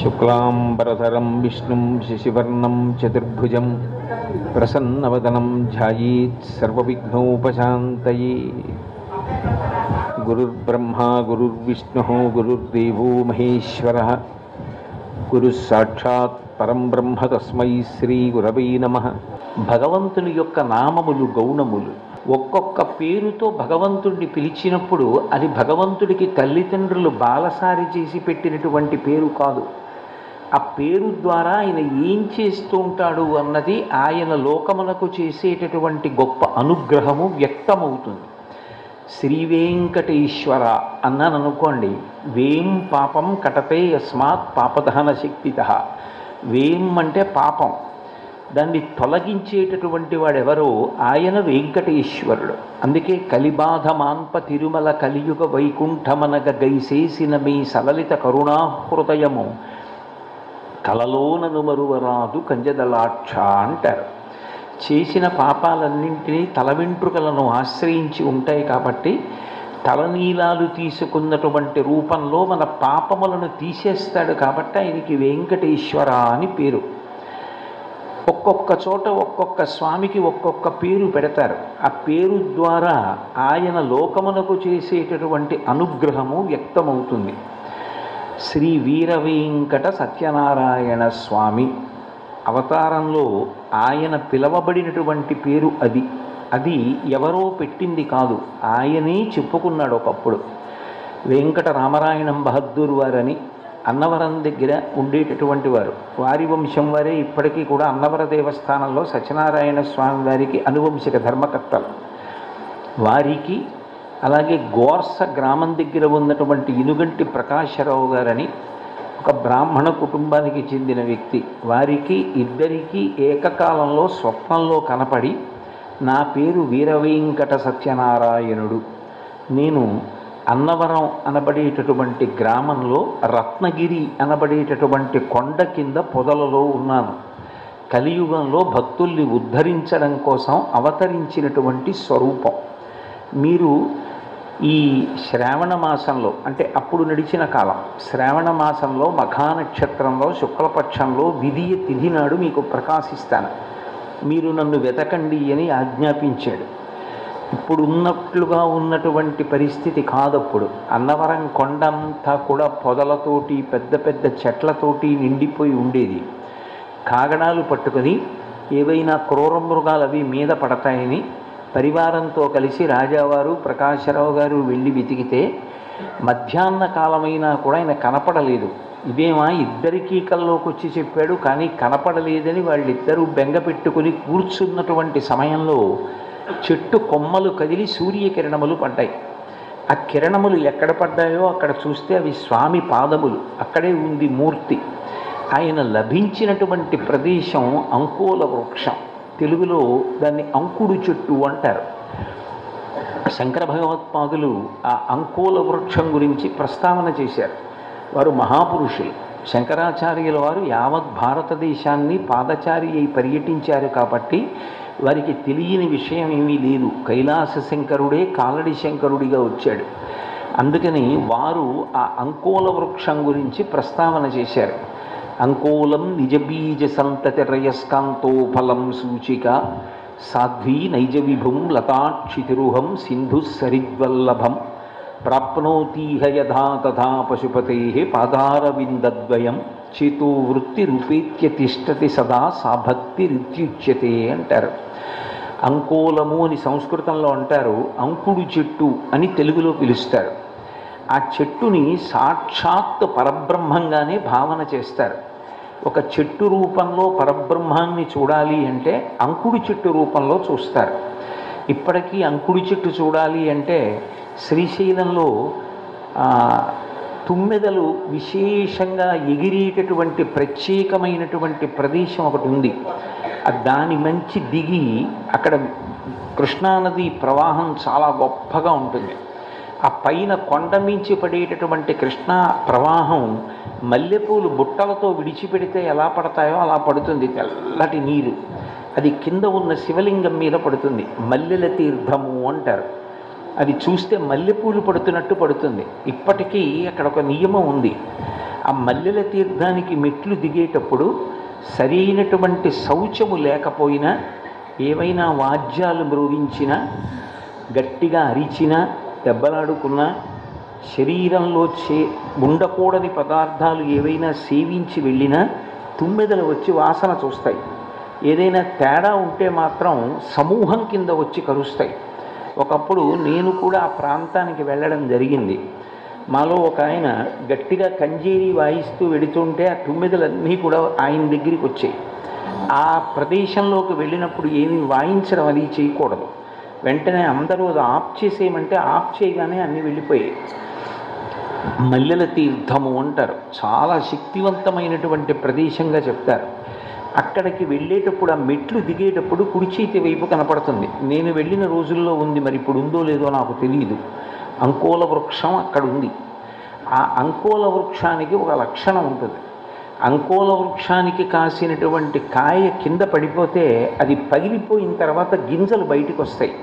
శుక్లాంబరధరం విష్ణుం శశివర్ణం చతుర్భుజం ప్రసన్నవదనం ధ్యాయేత్ సర్వవిఘ్నోపశాంతయే. గురుర్బ్రహ్మా గురుర్విష్ణుః గురుర్దేవో మహేశ్వరః. గురుః సాక్షాత్ పరం బ్రహ్మ తస్మై శ్రీ గురవై నమః. భగవంతుని యొక్క నామములు గౌణములు. ఒక్కొక్క పేరుతో భగవంతుడిని పిలిచినప్పుడు అది భగవంతుడికి తల్లిదండ్రులు బాలసారి చేసి పెట్టినటువంటి పేరు కాదు. ఆ పేరు ద్వారా ఆయన ఏం చేస్తూ ఉంటాడు అన్నది ఆయన లోకమునకు చేసేటటువంటి గొప్ప అనుగ్రహము వ్యక్తమవుతుంది. శ్రీ వెంకటేశ్వర అన్నాను అనుకోండి, వేం పాపం కటతే యస్మాత్ పాపదహన శక్తితః. వేం అంటే పాపం, దాన్ని తొలగించేటటువంటి వాడెవరో ఆయన వెంకటేశ్వరుడు. అందుకే కలిబాధ మాన్ప తిరుమల కలియుగ వైకుంఠమనగ గైసేసిన మీ సలలిత కరుణాహృదయము కలలోనను మరువరాదు కంజదలాక్ష అంటారు. చేసిన పాపాలన్నింటినీ తల వెంట్రుకలను ఆశ్రయించి ఉంటాయి కాబట్టి తలనీలాలు తీసుకున్నటువంటి రూపంలో మన పాపములను తీసేస్తాడు కాబట్టి ఆయనకి వెంకటేశ్వర అని పేరు. ఒక్కొక్క చోట ఒక్కొక్క స్వామికి ఒక్కొక్క పేరు పెడతారు. ఆ పేరు ద్వారా ఆయన లోకమునకు చేసేటటువంటి అనుగ్రహము వ్యక్తమవుతుంది. శ్రీ వీర వెంకట సత్యనారాయణ స్వామి అవతారంలో ఆయన పిలవబడినటువంటి పేరు అది. అది ఎవరో పెట్టింది కాదు, ఆయనే చెప్పుకున్నాడు ఒకప్పుడు. వెంకట రామరాయణం బహద్దూర్ వారని అన్నవరం దగ్గర ఉండేటటువంటి వారు, వారి వంశం వారే ఇప్పటికీ కూడా అన్నవర దేవస్థానంలో సత్యనారాయణ స్వామి వారికి అనువంశిక ధర్మకర్తలు. వారికి అలాగే గోర్స గ్రామం దగ్గర ఉన్నటువంటి ఇనుగంటి ప్రకాశరావు గారని ఒక బ్రాహ్మణ కుటుంబానికి చెందిన వ్యక్తి, వారికి ఇద్దరికీ ఏకకాలంలో స్వప్నంలో కనపడి నా పేరు వీరవెంకట సత్యనారాయణుడు, నేను అన్నవరం అనబడేటటువంటి గ్రామంలో రత్నగిరి అనబడేటటువంటి కొండ కింద పొదలలో ఉన్నాను, కలియుగంలో భక్తుల్ని ఉద్ధరించడం కోసం అవతరించినటువంటి స్వరూపం. మీరు ఈ శ్రావణ మాసంలో అంటే అప్పుడు నడిచిన కాలం శ్రావణ మాసంలో మఖానక్షత్రంలో శుక్లపక్షంలో విధియ తిథి నాడు మీకు ప్రకాశిస్తాను, మీరు నన్ను వెతకండి అని ఆజ్ఞాపించాడు. ఇప్పుడు ఉన్నట్లుగా ఉన్నటువంటి పరిస్థితి కాదప్పుడు. అన్నవరం కొండంతా కూడా పొదలతోటి పెద్ద పెద్ద చెట్లతోటి నిండిపోయి ఉండేది. కాగడాలు పట్టుకొని ఏవైనా క్రూర మృగాలు అవి మీద పడతాయని పరివారంతో కలిసి రాజావారు ప్రకాశరావు గారు వెళ్ళి వెతికితే మధ్యాహ్న కాలమైనా కూడా ఆయన కనపడలేదు. ఇదేమా ఇద్దరికీ కల్లోకి వచ్చి చెప్పాడు కానీ కనపడలేదని వాళ్ళిద్దరూ బెంగ పెట్టుకుని కూర్చున్నటువంటి సమయంలో చెట్టు కొమ్మలు కదిలి సూర్యకిరణములు పడ్డాయి. ఆ కిరణములు ఎక్కడ పడ్డాయో అక్కడ చూస్తే అవి స్వామి పాదములు, అక్కడే ఉంది మూర్తి. ఆయన లభించినటువంటి ప్రదేశం అంకోల వృక్షం, తెలుగులో దాన్ని అంకుడు చెట్టు అంటారు. శంకర భగవత్పాదులు ఆ అంకోల వృక్షం గురించి ప్రస్తావన చేశారు. వారు మహాపురుషులు. శంకరాచార్యుల వారు యావత్ భారతదేశాన్ని పాదచారి అయి పర్యటించారు కాబట్టి వారికి తెలియని విషయం ఏమీ లేదు. కైలాస శంకరుడే కాలడి శంకరుడిగా వచ్చాడు. అందుకని వారు ఆ అంకోల వృక్షం గురించి ప్రస్తావన చేశారు. అంకోలం నిజబీజ సంతతి రయస్కాంతో ఫలం సూచిక సాధ్వీ నైజ విభుం లతాక్షితిరుహం సింధు సరిద్వల్లభం ప్రాప్నోతీహ యథా తథా పశుపతే పాదారవిందద్వయం చేతో వృత్తి రూపేత్య తిష్టతి సదా సా భక్తి రిత్యుచ్యతే అంటారు. అంకోలము అని సంస్కృతంలో అంటారు, అంకుడు చెట్టు అని తెలుగులో పిలుస్తారు. ఆ చెట్టుని సాక్షాత్ పరబ్రహ్మంగానే భావన చేస్తారు. ఒక చెట్టు రూపంలో పరబ్రహ్మాన్ని చూడాలి అంటే అంకుడు చెట్టు రూపంలో చూస్తారు. ఇప్పటికీ అంకుడు చెట్టు చూడాలి అంటే శ్రీశైలంలో తుమ్మెదలు విశేషంగా ఎగిరేటటువంటి ప్రత్యేకమైనటువంటి ప్రదేశం ఒకటి ఉంది. దాని మంచి దిగి అక్కడ కృష్ణానది ప్రవాహం చాలా గొప్పగా ఉంటుంది. ఆ పైన కొండ మించి పడేటటువంటి కృష్ణా ప్రవాహం మల్లెపూలు బుట్టలతో విడిచిపెడితే ఎలా పడతాయో అలా పడుతుంది తెల్లటి నీరు. అది కింద ఉన్న శివలింగం మీద పడుతుంది. మల్లెల తీర్థము అంటారు. అది చూస్తే మల్లెపూలు పడుతున్నట్టు పడుతుంది. ఇప్పటికీ అక్కడ ఒక నియమం ఉంది. ఆ మల్లెల తీర్థానికి మెట్లు దిగేటప్పుడు సరైనటువంటి శౌచము లేకపోయినా, ఏవైనా వాద్యాలు మ్రోగించినా, గట్టిగా అరిచినా, దెబ్బలాడుకున్నా, శరీరంలో ఉండకూడని పదార్థాలు ఏవైనా సేవించి వెళ్ళినా తుమ్మెదలు వచ్చి వాసన చూస్తాయి. ఏదైనా తేడా ఉంటే మాత్రం సమూహం కింద వచ్చి కరుస్తాయి. ఒకప్పుడు నేను కూడా ఆ ప్రాంతానికి వెళ్ళడం జరిగింది. మాలో ఒక ఆయన గట్టిగా కంజేరి వాయిస్తూ వెడుతుంటే ఆ తుమ్మెదలన్నీ కూడా ఆయన దగ్గరికి వచ్చాయి. ఆ ప్రదేశంలోకి వెళ్ళినప్పుడు ఏమీ వాయించడం అది చేయకూడదు. వెంటనే అందరూ అది ఆఫ్ చేసేయమంటే ఆఫ్ చేయగానే అన్నీ వెళ్ళిపోయాయి. మల్లెల తీర్థము అంటారు. చాలా శక్తివంతమైనటువంటి ప్రదేశంగా చెప్తారు. అక్కడికి వెళ్ళేటప్పుడు ఆ మెట్లు దిగేటప్పుడు కుడి చేతి వైపు కనపడుతుంది. నేను వెళ్ళిన రోజుల్లో ఉంది, మరి ఇప్పుడు ఉందో లేదో నాకు తెలియదు. అంకోల వృక్షం అక్కడ ఉంది. ఆ అంకోల వృక్షానికి ఒక లక్షణం ఉంటుంది. అంకోల వృక్షానికి కాసినటువంటి కాయ కింద పడిపోతే అది పగిలిపోయిన తర్వాత గింజలు బయటికి వస్తాయి.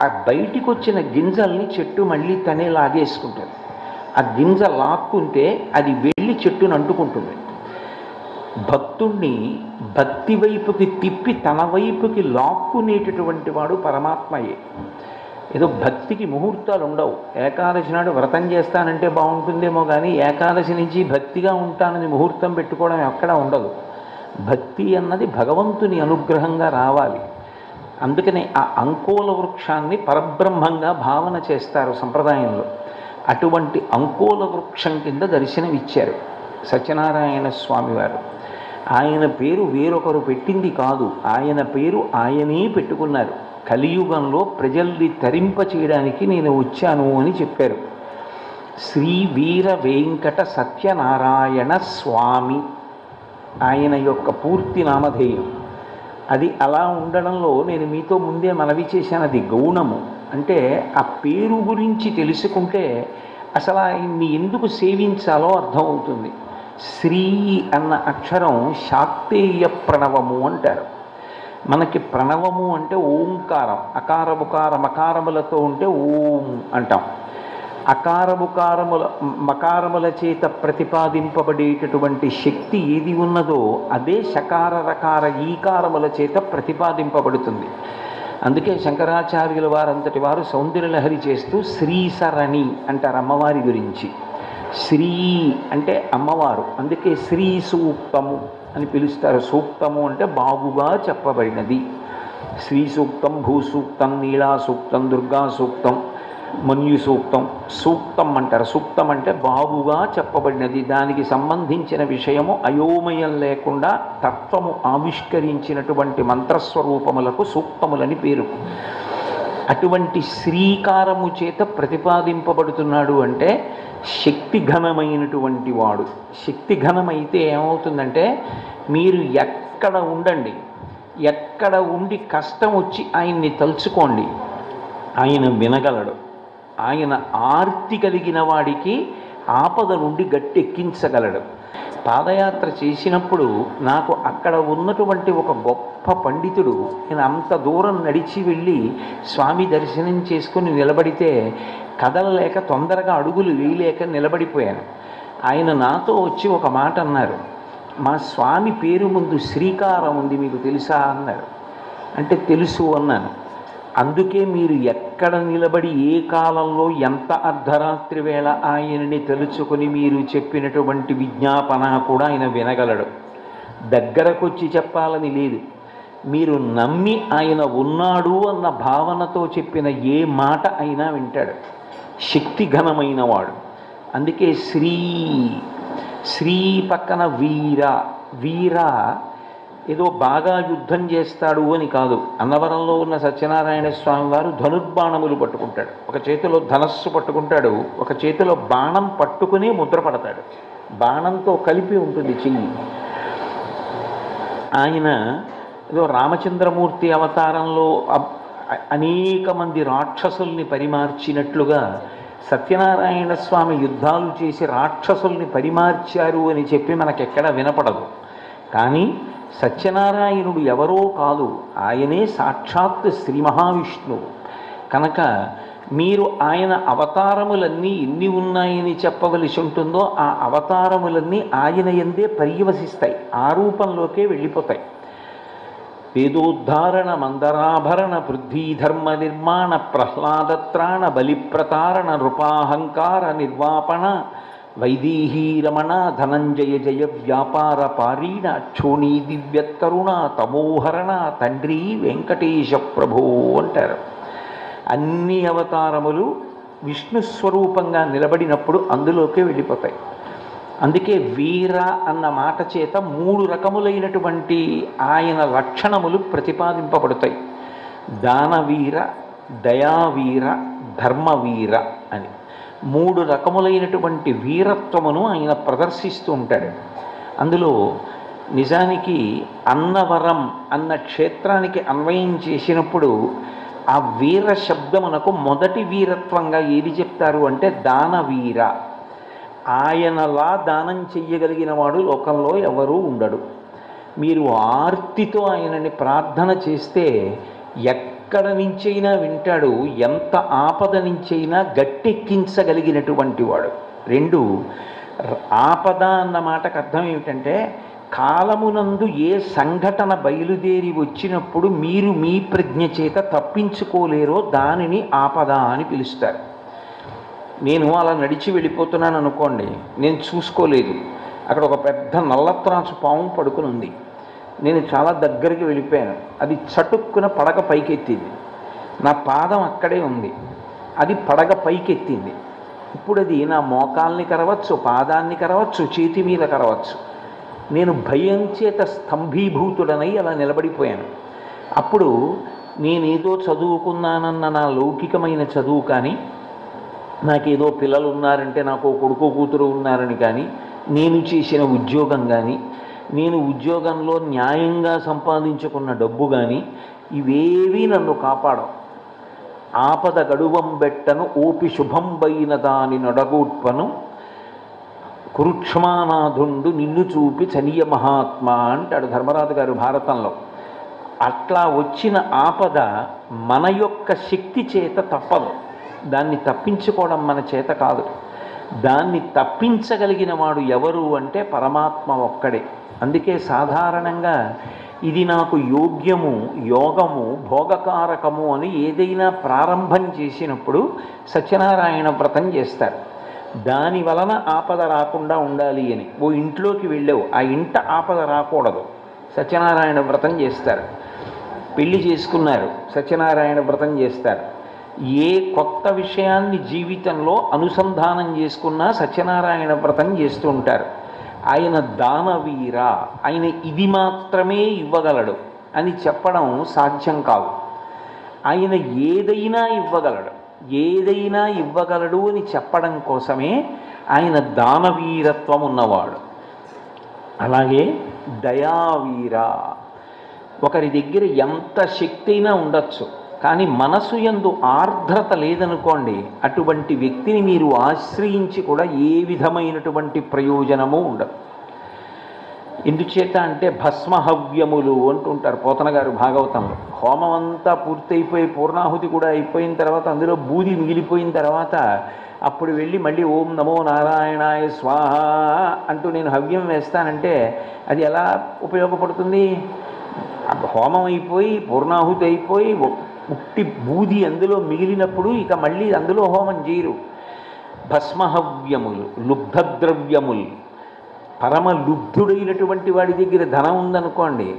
ఆ బయటికి వచ్చిన గింజల్ని చెట్టు మళ్ళీ తనే లాగేసుకుంటుంది. ఆ గింజ లాక్కుంటే అది వెళ్ళి చెట్టును అంటుకుంటుంది. భక్తుణ్ణి భక్తి వైపుకి తిప్పి తన వైపుకి లాక్కునేటటువంటి వాడు పరమాత్మయే. ఏదో భక్తికి ముహూర్తాలు ఉండవు. ఏకాదశి నాడు వ్రతం చేస్తానంటే బాగుంటుందేమో కానీ ఏకాదశి నుంచి భక్తిగా ఉంటానని ముహూర్తం పెట్టుకోవడం ఎక్కడా ఉండదు. భక్తి అన్నది భగవంతుని అనుగ్రహంగా రావాలి. అందుకనే ఆ అంకోల వృక్షాన్ని పరబ్రహ్మంగా భావన చేస్తారు సంప్రదాయంలో. అటువంటి అంకోల వృక్షం కింద దర్శనమిచ్చారు సత్యనారాయణ స్వామివారు. ఆయన పేరు వేరొకరు పెట్టింది కాదు, ఆయన పేరు ఆయనే పెట్టుకున్నారు. కలియుగంలో ప్రజల్ని తరింప చేయడానికి నేను వచ్చాను అని చెప్పారు. శ్రీ వీర వెంకట సత్యనారాయణ స్వామి ఆయన యొక్క పూర్తి నామధేయం. అది అలా ఉండడంలో నేను మీతో ముందే మనవి చేశాను, అది గౌణము. అంటే ఆ పేరు గురించి తెలుసుకుంటే అసలు ఆయన్ని ఎందుకు సేవించాలో అర్థమవుతుంది. శ్రీ అన్న అక్షరం శాక్తేయ ప్రణవము అంటారు. మనకి ప్రణవము అంటే ఓంకారం, అకారముకార మకారములతో ఉంటే ఓం అంటాం. మకారముల చేత ప్రతిపాదింపబడేటటువంటి శక్తి ఏది ఉన్నదో అదే శకార రకార ఈకారముల చేత ప్రతిపాదింపబడుతుంది. అందుకే శంకరాచార్యుల వారంతటి వారు సౌందర్యలహరి చేస్తూ శ్రీసరణి అంటారు అమ్మవారి గురించి. శ్రీ అంటే అమ్మవారు, అందుకే శ్రీ సూక్తము అని పిలుస్తారు. సూక్తము అంటే బాగుగా చెప్పబడినది. శ్రీ సూక్తం, భూసూక్తం, నీలా సూక్తం, దుర్గా సూక్తం, మన్యు సూక్తం. సూక్తం అంటారు. సూక్తం అంటే బాగుగా చెప్పబడినది. దానికి సంబంధించిన విషయము అయోమయం లేకుండా తత్వము ఆవిష్కరించినటువంటి మంత్రస్వరూపములకు సూక్తములని పేరు. అటువంటి శ్రీకారము చేత ప్రతిపాదింపబడుతున్నాడు అంటే శక్తిఘనమైనటువంటి వాడు. శక్తిఘనమైతే ఏమవుతుందంటే మీరు ఎక్కడ ఉండండి, ఎక్కడ ఉండి కష్టం వచ్చి ఆయన్ని తలుచుకోండి, ఆయన వినగలడు. ఆయన ఆర్తి కలిగిన వాడికి ఆపద నుండి గట్టెక్కించగలడు. పాదయాత్ర చేసినప్పుడు నాకు అక్కడ ఉన్నటువంటి ఒక గొప్ప పండితుడు, నేను అంత దూరం నడిచి వెళ్ళి స్వామి దర్శనం చేసుకుని నిలబడితే కదలలేక తొందరగా అడుగులు వేయలేక నిలబడిపోయాను. ఆయన నాతో వచ్చి ఒక మాట అన్నారు, మా స్వామి పేరు ముందు శ్రీకారం ఉంది మీకు తెలుసా అన్నారు. అంటే తెలుసు అన్నాను. అందుకే మీరు ఎక్కడ నిలబడి ఏ కాలంలో ఎంత అర్ధరాత్రి వేళ ఆయనని తెలుసుకొని మీరు చెప్పినటువంటి విజ్ఞాపన కూడా ఆయన వినగలడు. దగ్గరకొచ్చి చెప్పాలని లేదు, మీరు నమ్మి ఆయన ఉన్నాడు అన్న భావనతో చెప్పిన ఏ మాట అయినా వింటాడు. శక్తిఘనమైన వాడు. అందుకే శ్రీ పక్కన వీర ఏదో బాగా యుద్ధం చేస్తాడు అని కాదు. అన్నవరంలో ఉన్న సత్యనారాయణ స్వామి వారు ధనుర్బాణములు పట్టుకుంటాడు. ఒక చేతిలో ధనస్సు పట్టుకుంటాడు, ఒక చేతిలో బాణం పట్టుకుని ముద్ర పడతాడు. బాణంతో కలిపి ఉంటుంది చెయ్యి. ఆయన ఏదో రామచంద్రమూర్తి అవతారంలో అనేక మంది రాక్షసుల్ని పరిమార్చినట్లుగా సత్యనారాయణ స్వామి యుద్ధాలు చేసి రాక్షసుల్ని పరిమార్చారు అని చెప్పి మనకెక్కడ వినపడదు. కానీ సత్యనారాయణుడు ఎవరో కాదు, ఆయనే సాక్షాత్ శ్రీ మహావిష్ణువు. కనుక మీరు ఆయన అవతారములన్నీ ఎన్ని ఉన్నాయని చెప్పవలసి ఉంటుందో ఆ అవతారములన్నీ ఆయన యందే పర్యవసిస్తాయి, ఆ రూపంలోకే వెళ్ళిపోతాయి. వేదోద్ధారణ మందరాభరణ పృథ్వీధర్మ నిర్మాణ ప్రహ్లాదత్రాణ బలిప్రతారణ నృపాహంకార నిర్వాపణ వైదేహీ రమణ ధనంజయ జయ వ్యాపార పారీణ క్షోణీ దివ్యత్తరుణ తమోహరణ తండ్రి వెంకటేశ ప్రభో అంటారు. అన్ని అవతారములు విష్ణుస్వరూపంగా నిలబడినప్పుడు అందులోకే వెళ్ళిపోతాయి. అందుకే వీర అన్న మాట చేత 3 రకములైనటువంటి ఆయన లక్షణములు ప్రతిపాదింపబడతాయి. దానవీర, దయావీర, ధర్మవీర అని 3 రకములైనటువంటి వీరత్వమును ఆయన ప్రదర్శిస్తూ ఉంటాడు. అందులో నిజానికి అన్నవరం అన్న క్షేత్రానికి అన్వయం చేసినప్పుడు ఆ వీర శబ్దమునకు మొదటి వీరత్వంగా ఏది చెప్తారు అంటే దానవీర. ఆయనలా దానం చెయ్యగలిగిన వాడు లోకంలో ఎవరూ ఉండడు. మీరు ఆర్తితో ఆయనని ప్రార్థన చేస్తే ఎక్కడ నుంచైనా వింటాడు, ఎంత ఆపద నుంచైనా గట్టెక్కించగలిగినటువంటి వాడు. 2, ఆపద అన్న మాటకు అర్థం ఏమిటంటే కాలమునందు ఏ సంఘటన బయలుదేరి వచ్చినప్పుడు మీరు మీ ప్రజ్ఞ చేత తప్పించుకోలేరో దానిని ఆపద అని పిలుస్తారు. నేను అలా నడిచి వెళ్ళిపోతున్నాను అనుకోండి, నేను చూసుకోలేదు, అక్కడ ఒక పెద్ద నల్లత్రాసు పాము పడుకుని ఉంది. నేను చాలా దగ్గరికి వెళ్ళిపోయాను, అది చటుక్కున పడగ పైకెత్తింది. నా పాదం అక్కడే ఉంది, అది పడగ పైకెత్తింది. ఇప్పుడు అది నా మోకాల్ని కరవచ్చు, పాదాన్ని కరవచ్చు, చేతి మీద కరవచ్చు. నేను భయం చేత స్తంభీభూతుడనై అలా నిలబడిపోయాను. అప్పుడు నేనేదో చదువుకున్నానన్న నా లౌకికమైన చదువు కానీ, నాకేదో పిల్లలు ఉన్నారంటే నాకు కొడుకు కూతురు ఉన్నారని కానీ, నేను చేసిన ఉద్యోగం కానీ, నేను ఉద్యోగంలో న్యాయంగా సంపాదించుకున్న డబ్బు కానీ ఇవేవీ నన్ను కాపాడవు. ఆపద గడువం బెట్టను ఓపి శుభంబైన దాని నొడగూట్పను కురుక్ష్మానాథుండు నిన్ను చూపి చనియ మహాత్మా అంటాడు ధర్మరాజు గారు భారతంలో. అట్లా వచ్చిన ఆపద మన యొక్క శక్తి చేత తప్పదు, దాన్ని తప్పించుకోవడం మన చేత కాదు. దాన్ని తప్పించగలిగిన వాడు ఎవరు అంటే పరమాత్మ ఒక్కడే. అందుకే సాధారణంగా ఇది నాకు యోగ్యము, యోగము, భోగకారకము అని ఏదైనా ప్రారంభం చేసినప్పుడు సత్యనారాయణ వ్రతం చేస్తారు. దాని వలన ఆపద రాకుండా ఉండాలి అని. ఓ ఇంట్లోకి వెళ్ళావు, ఆ ఇంట ఆపద రాకూడదు, సత్యనారాయణ వ్రతం చేస్తారు. పెళ్లి చేసుకున్నారు, సత్యనారాయణ వ్రతం చేస్తారు. ఏ కొత్త విషయాన్ని జీవితంలో అనుసంధానం చేసుకున్నా సత్యనారాయణ వ్రతం చేస్తూ ఉంటారు. ఆయన దానవీర, ఆయన ఇది మాత్రమే ఇవ్వగలడు అని చెప్పడం సాధ్యం కాదు. ఆయన ఏదైనా ఇవ్వగలడు, ఏదైనా ఇవ్వగలడు అని చెప్పడం కోసమే ఆయన దానవీరత్వం ఉన్నవాడు. అలాగే దయావీర, ఒకరి దగ్గర ఎంత శక్తి అయినా ఉండొచ్చు, కానీ మనసు యందు ఆర్ద్రత లేదనుకోండి, అటువంటి వ్యక్తిని మీరు ఆశ్రయించి కూడా ఏ విధమైనటువంటి ప్రయోజనము ఉండదు. ఎందుచేత అంటే భస్మహవ్యములు అంటుంటారు పోతన గారు భాగవతంలో. హోమం అంతా పూర్తయిపోయి పూర్ణాహుతి కూడా అయిపోయిన తర్వాత అందులో బూది మిగిలిపోయిన తర్వాత అప్పుడు వెళ్ళి మళ్ళీ ఓం నమో నారాయణాయ స్వాహ అంటూ నేను హవ్యం వేస్తానంటే అది ఎలా ఉపయోగపడుతుంది? హోమం అయిపోయి పూర్ణాహుతి అయిపోయి ఉట్టి బూది అందులో మిగిలినప్పుడు ఇక మళ్ళీ అందులో హోమం చేయరు. భస్మహవ్యములు, లుబ్ధద్రవ్యములు, పరమ లుబ్ధుడైనటువంటి వాడి దగ్గర ధనం ఉందనుకోండి,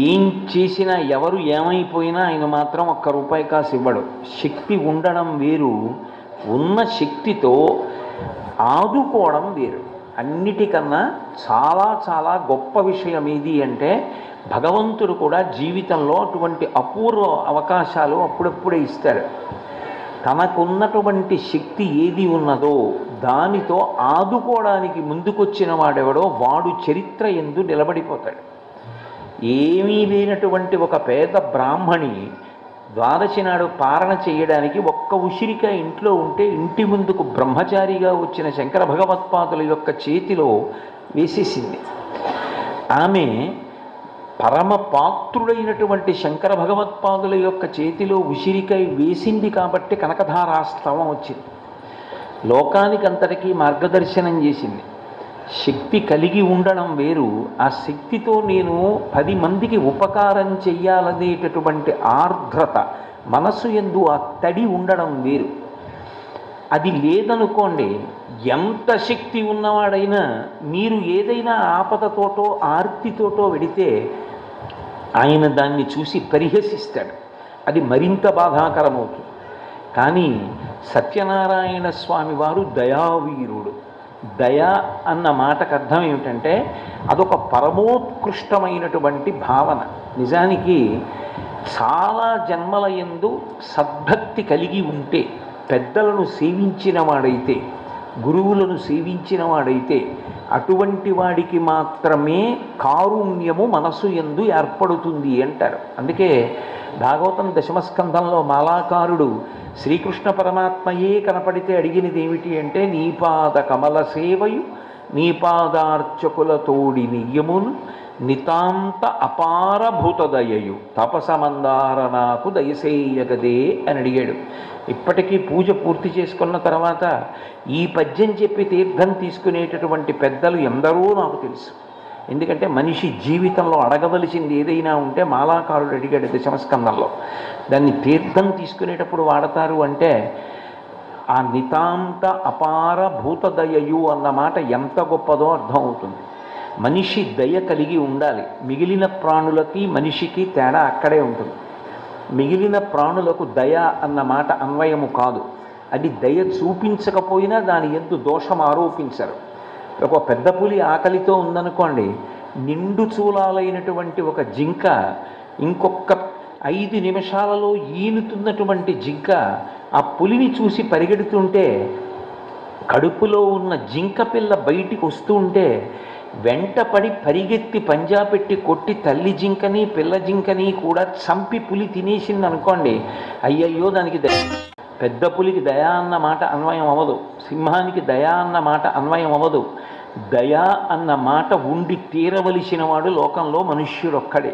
ఏం చేసినా ఎవరు ఏమైపోయినా ఆయన మాత్రం ₹1 కాసు ఇవ్వడు. శక్తి ఉండడం వేరు, ఉన్న శక్తితో ఆదుకోవడం వేరు. అన్నిటికన్నా చాలా చాలా గొప్ప విషయం ఏది అంటే భగవంతుడు కూడా జీవితంలో అటువంటి అపూర్వ అవకాశాలు అప్పుడప్పుడే ఇస్తాడు. తనకున్నటువంటి శక్తి ఏది ఉన్నదో దానితో ఆదుకోవడానికి ముందుకొచ్చిన వాడెవడో వాడు చరిత్ర యందు నిలబడిపోతాడు. ఏమీ లేనటువంటి ఒక పేద బ్రాహ్మణి ద్వాదశి నాడు పారణ చేయడానికి ఒక్క ఉసిరికాయ ఇంట్లో ఉంటే ఇంటి ముందుకు బ్రహ్మచారిగా వచ్చిన శంకర భగవత్పాదుల యొక్క చేతిలో వేసేసింది. ఆమె పరమ పాత్రుడైనటువంటి శంకర భగవత్పాదుల యొక్క చేతిలో ఉసిరికై వేసింది కాబట్టి కనకధారాస్తవం వచ్చింది. లోకానికంతటికీ మార్గదర్శనం చేసింది. శక్తి కలిగి ఉండడం వేరు, ఆ శక్తితో నేను 10 మందికి ఉపకారం చెయ్యాలనేటటువంటి ఆర్ద్రత, మనసు యందు ఆ తడి ఉండడం వేరు. అది లేదనుకోండి, ఎంత శక్తి ఉన్నవాడైనా మీరు ఏదైనా ఆపదతోటో ఆర్తితోటో వెడితే ఆయన దాన్ని చూసి పరిహసిస్తాడు, అది మరింత బాధాకరమవుతుంది. కానీ సత్యనారాయణ స్వామి వారు దయావీరుడు. దయ అన్న మాటకు అర్థం ఏమిటంటే అదొక పరమోత్కృష్టమైనటువంటి భావన. నిజానికి చాలా జన్మల యందు సద్భక్తి కలిగి ఉంటే, పెద్దలను సేవించిన వాడైతే, గురువులను సేవించిన వాడైతే అటువంటి వాడికి మాత్రమే కారుణ్యము మనసు యందు ఏర్పడుతుంది అంటారు. అందుకే భాగవతం దశమస్కంధంలో మాలాకారుడు శ్రీకృష్ణ పరమాత్మయే కనపడితే అడిగినది ఏమిటి అంటే, నీపాద కమల సేవయు నీపాదార్చకుల తోడి నియమును నితాంత అపారభూతదయయు తపసమందార నాకు దయసేయగదే అని అడిగాడు. ఇప్పటికీ పూజ పూర్తి చేసుకున్న తర్వాత ఈ పద్యం చెప్పి తీర్థం తీసుకునేటటువంటి పెద్దలు ఎందరో నాకు తెలుసు. ఎందుకంటే మనిషి జీవితంలో అడగవలసింది ఏదైనా ఉంటే మాలాకారుడు అడిగాడు దశమస్కందంలో. దాన్ని తీర్థం తీసుకునేటప్పుడు వాడతారు అంటే ఆ నితాంత అపార భూతదయయు అన్న మాట ఎంత గొప్పదో అర్థం అవుతుంది. మనిషి దయ కలిగి ఉండాలి. మిగిలిన ప్రాణులకి మనిషికి తేడా అక్కడే ఉంటుంది. మిగిలిన ప్రాణులకు దయ అన్న మాట అన్వయము కాదు. అది దయ చూపించకపోయినా దాని యందు దోషం ఆరోపించరు. ఒక పెద్ద పులి ఆకలితో ఉందనుకోండి, నిండు చూలాలైనటువంటి ఒక జింక ఇంకొక 5 నిమిషాలలో ఈనుతున్నటువంటి జింక ఆ పులిని చూసి పరిగెడుతుంటే, కడుపులో ఉన్న జింక పిల్ల బయటికి వస్తూ ఉంటే వెంటపడి పరిగెత్తి పంజా పెట్టి కొట్టి తల్లి జింకని పిల్ల జింకని కూడా చంపి పులి తినేసింది అనుకోండి, అయ్యయ్యో దానికి పెద్ద పులికి దయా అన్న మాట అన్వయం అవ్వదు, సింహానికి దయా అన్న మాట అన్వయం అవ్వదు. దయా అన్న మాట ఉండి తీరవలసిన వాడు లోకంలో మనుష్యుడొక్కడే,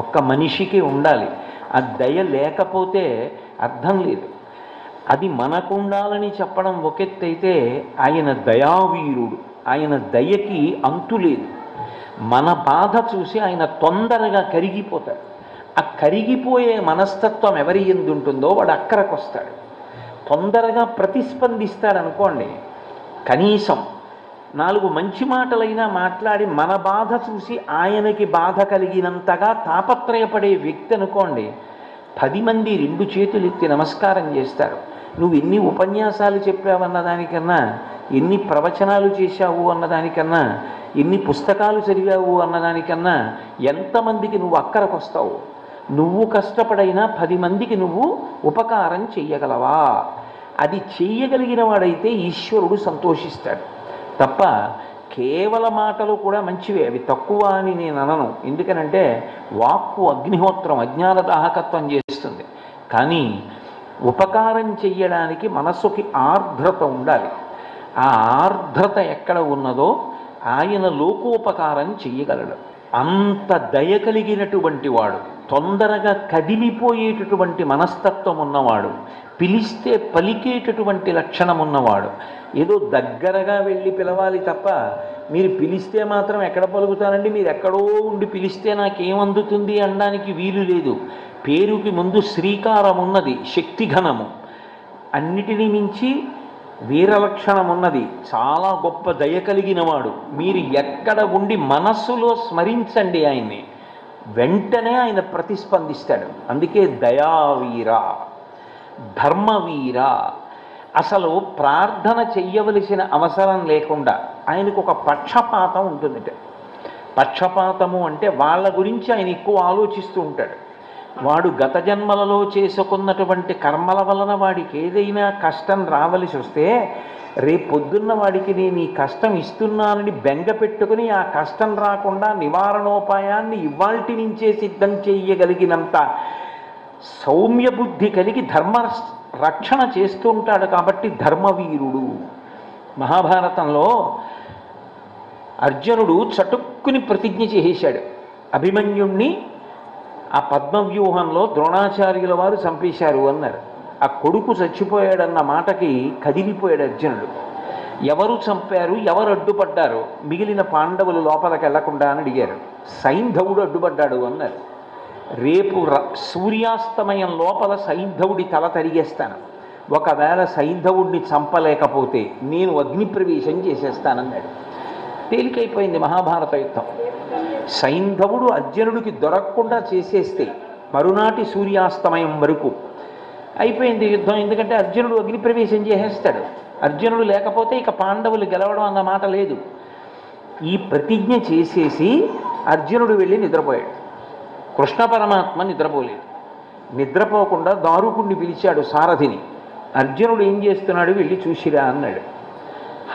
ఒక్క మనిషికి ఉండాలి. ఆ దయ లేకపోతే అర్థం లేదు. అది మనకు ఉండాలని చెప్పడం ఒకెత్తైతే, ఆయన దయావీరుడు, ఆయన దయకి అంతు లేదు. మన బాధ చూసి ఆయన తొందరగా కరిగిపోతాడు. ఆ కరిగిపోయే మనస్తత్వం ఎవరి యందు ఉంటుందో వాడు అక్కరకు వస్తాడు, తొందరగా ప్రతిస్పందిస్తాడు అనుకోండి. కనీసం 4 మంచి మాటలైనా మాట్లాడి మన బాధ చూసి ఆయనకి బాధ కలిగినంతగా తాపత్రయపడే వ్యక్తి అనుకోండి, 10 మంది 2 చేతులు ఎత్తి నమస్కారం చేస్తారు. నువ్వు ఎన్ని ఉపన్యాసాలు చెప్పావన్న దానికన్నా, ఎన్ని ప్రవచనాలు చేశావు అన్నదానికన్నా, ఎన్ని పుస్తకాలు చదివావు అన్నదానికన్నా ఎంతమందికి నువ్వు అక్కరకు వస్తావు. నువ్వు కష్టపడైనా 10 మందికి నువ్వు ఉపకారం చెయ్యగలవా? అది చెయ్యగలిగిన వాడైతే ఈశ్వరుడు సంతోషిస్తాడు తప్ప, కేవల మాటలు కూడా మంచివే, అవి తక్కువ అని నేను అనను. ఎందుకనంటే వాక్కు అగ్నిహోత్రం, అజ్ఞాన దాహకత్వం చేస్తుంది. కానీ ఉపకారం చెయ్యడానికి మనసుకి ఆర్ద్రత ఉండాలి. ఆ ఆర్ద్రత ఎక్కడ ఉన్నదో ఆయన లోకోపకారం చెయ్యగలడు. అంత దయ కలిగినటువంటి వాడు, తొందరగా కదిలిపోయేటటువంటి మనస్తత్వం ఉన్నవాడు, పిలిస్తే పలికేటటువంటి లక్షణం ఉన్నవాడు. ఏదో దగ్గరగా వెళ్ళి పిలవాలి తప్ప, మీరు పిలిస్తే మాత్రం ఎక్కడ పలుకుతానండి, మీరు ఎక్కడో ఉండి పిలిస్తే నాకేమందుతుంది అనడానికి వీలు లేదు. పేరుకి ముందు శ్రీకారం ఉన్నది, శక్తిఘనము, అన్నిటినీ మించి వీరలక్షణం ఉన్నది, చాలా గొప్ప దయ కలిగిన వాడు. మీరు ఎక్కడ ఉండి మనస్సులో స్మరించండి ఆయన్ని, వెంటనే ఆయన ప్రతిస్పందిస్తాడు. అందుకే దయావీర, ధర్మవీర. అసలు ప్రార్థన చెయ్యవలసిన అవసరం లేకుండా ఆయనకు ఒక పక్షపాతం ఉంటుందిట. పక్షపాతము అంటే వాళ్ళ గురించి ఆయన ఎక్కువ ఆలోచిస్తూ ఉంటాడు. వాడు గత జన్మలలో చేసుకున్నటువంటి కర్మల వలన వాడికి ఏదైనా కష్టం రావలసి వస్తే, రేపొద్దున్న వాడికి నేను ఈ కష్టం ఇస్తున్నానని బెంగ పెట్టుకుని ఆ కష్టం రాకుండా నివారణోపాయాన్ని ఇవాల్టి నుంచే సిద్ధం చేయగలిగినంత సౌమ్య బుద్ధి కలిగి ధర్మ రక్షణ చేస్తూ ఉంటాడు. కాబట్టి ధర్మవీరుడు. మహాభారతంలో అర్జునుడు చటుక్కుని ప్రతిజ్ఞ చేసేశాడు, అభిమన్యుణ్ణి ఆ పద్మవ్యూహంలో ద్రోణాచార్యుల వారు చంపేశారు అన్నారు. ఆ కొడుకు చచ్చిపోయాడన్న మాటకి కదిలిపోయాడు అర్జునుడు. ఎవరు చంపారు, ఎవరు అడ్డుపడ్డారు, మిగిలిన పాండవులు లోపలికి వెళ్లకుండా అని అడిగారు. సైంధవుడు అడ్డుపడ్డాడు అన్నారు. రేపు సూర్యాస్తమయం లోపల సైంధవుడి తల తరిగేస్తాను, ఒకవేళ సైంధవుడిని చంపలేకపోతే నేను అగ్నిప్రవేశం చేసేస్తానన్నాడు. తేలికైపోయింది మహాభారత యుద్ధం. సైంధవుడు అర్జునుడికి దొరకకుండా చేసేస్తే మరునాటి సూర్యాస్తమయం వరకు అయిపోయింది యుద్ధం. ఎందుకంటే అర్జునుడు అగ్నిప్రవేశం చేసేస్తాడు. అర్జునుడు లేకపోతే ఇక పాండవులు గెలవడం అన్న మాట లేదు. ఈ ప్రతిజ్ఞ చేసేసి అర్జునుడు వెళ్ళి నిద్రపోయాడు. కృష్ణ పరమాత్మ నిద్రపోలేదు. నిద్రపోకుండా దారుకుణ్ణి పిలిచాడు సారథిని. అర్జునుడు ఏం చేస్తున్నాడు వెళ్ళి చూసిరా అన్నాడు.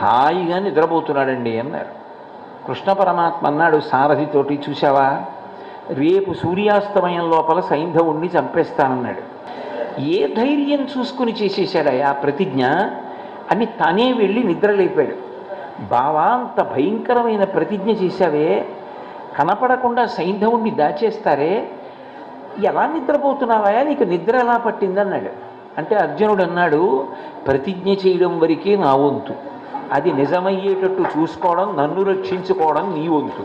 హాయిగా నిద్రపోతున్నాడండి అన్నారు. కృష్ణ పరమాత్మ అన్నాడు సారథితోటి, చూసావా, రేపు సూర్యాస్తమయం లోపల సైంధవుణ్ణి చంపేస్తానన్నాడు. ఏ ధైర్యం చూసుకుని చేసేసాడయా ప్రతిజ్ఞ అని తనే వెళ్ళి నిద్రలేపాడు. బావా, అంత భయంకరమైన ప్రతిజ్ఞ చేశావే, కనపడకుండా సైంధవుణ్ణి దాచేస్తారే, ఎలా నిద్రపోతున్నావా, నీకు నిద్ర ఎలా పట్టిందన్నాడు. అంటే అర్జునుడు అన్నాడు, ప్రతిజ్ఞ చేయడం వరకే నా వంతు, అది నిజమయ్యేటట్టు చూసుకోవడం, నన్ను రక్షించుకోవడం నీ వంతు.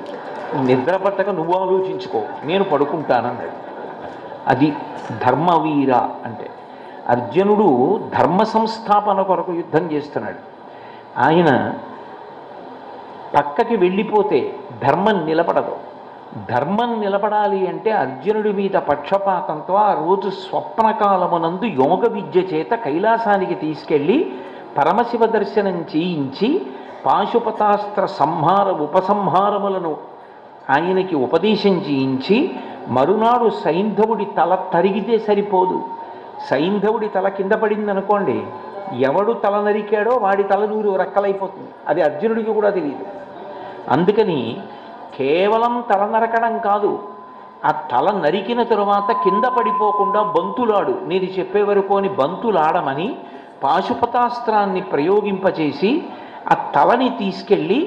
నిద్ర పట్టక నువ్వు ఆలోచించుకో, నేను పడుకుంటానన్నాడు. అది ధర్మవీర అంటే. అర్జునుడు ధర్మ సంస్థాపన కొరకు యుద్ధం చేస్తున్నాడు. ఆయన పక్కకి వెళ్ళిపోతే ధర్మం నిలబడదు. ధర్మం నిలబడాలి అంటే అర్జునుడి మీద పక్షపాతంతో ఆ రోజు స్వప్నకాలమునందు యోగ విద్య చేత కైలాసానికి తీసుకెళ్ళి పరమశివ దర్శనం చేయించి పాశుపతాస్త్ర ఉపసంహారములను ఆయనకి ఉపదేశం చేయించి మరునాడు సైంధవుడి తల తరిగితే సరిపోదు. సైంధవుడి తల కింద పడిందనుకోండి, ఎవడు తల నరికాడో వాడి తల నూరు రెక్కలైపోతుంది. అది అర్జునుడికి కూడా తెలియదు. అందుకని కేవలం తల నరకడం కాదు, ఆ తల నరికిన తరువాత కింద పడిపోకుండా బంతులాడు, నేను చెప్పే వరకు అని బంతులాడమని పాశుపతాస్త్రాన్ని ప్రయోగింపచేసి ఆ తలని తీసుకెళ్ళి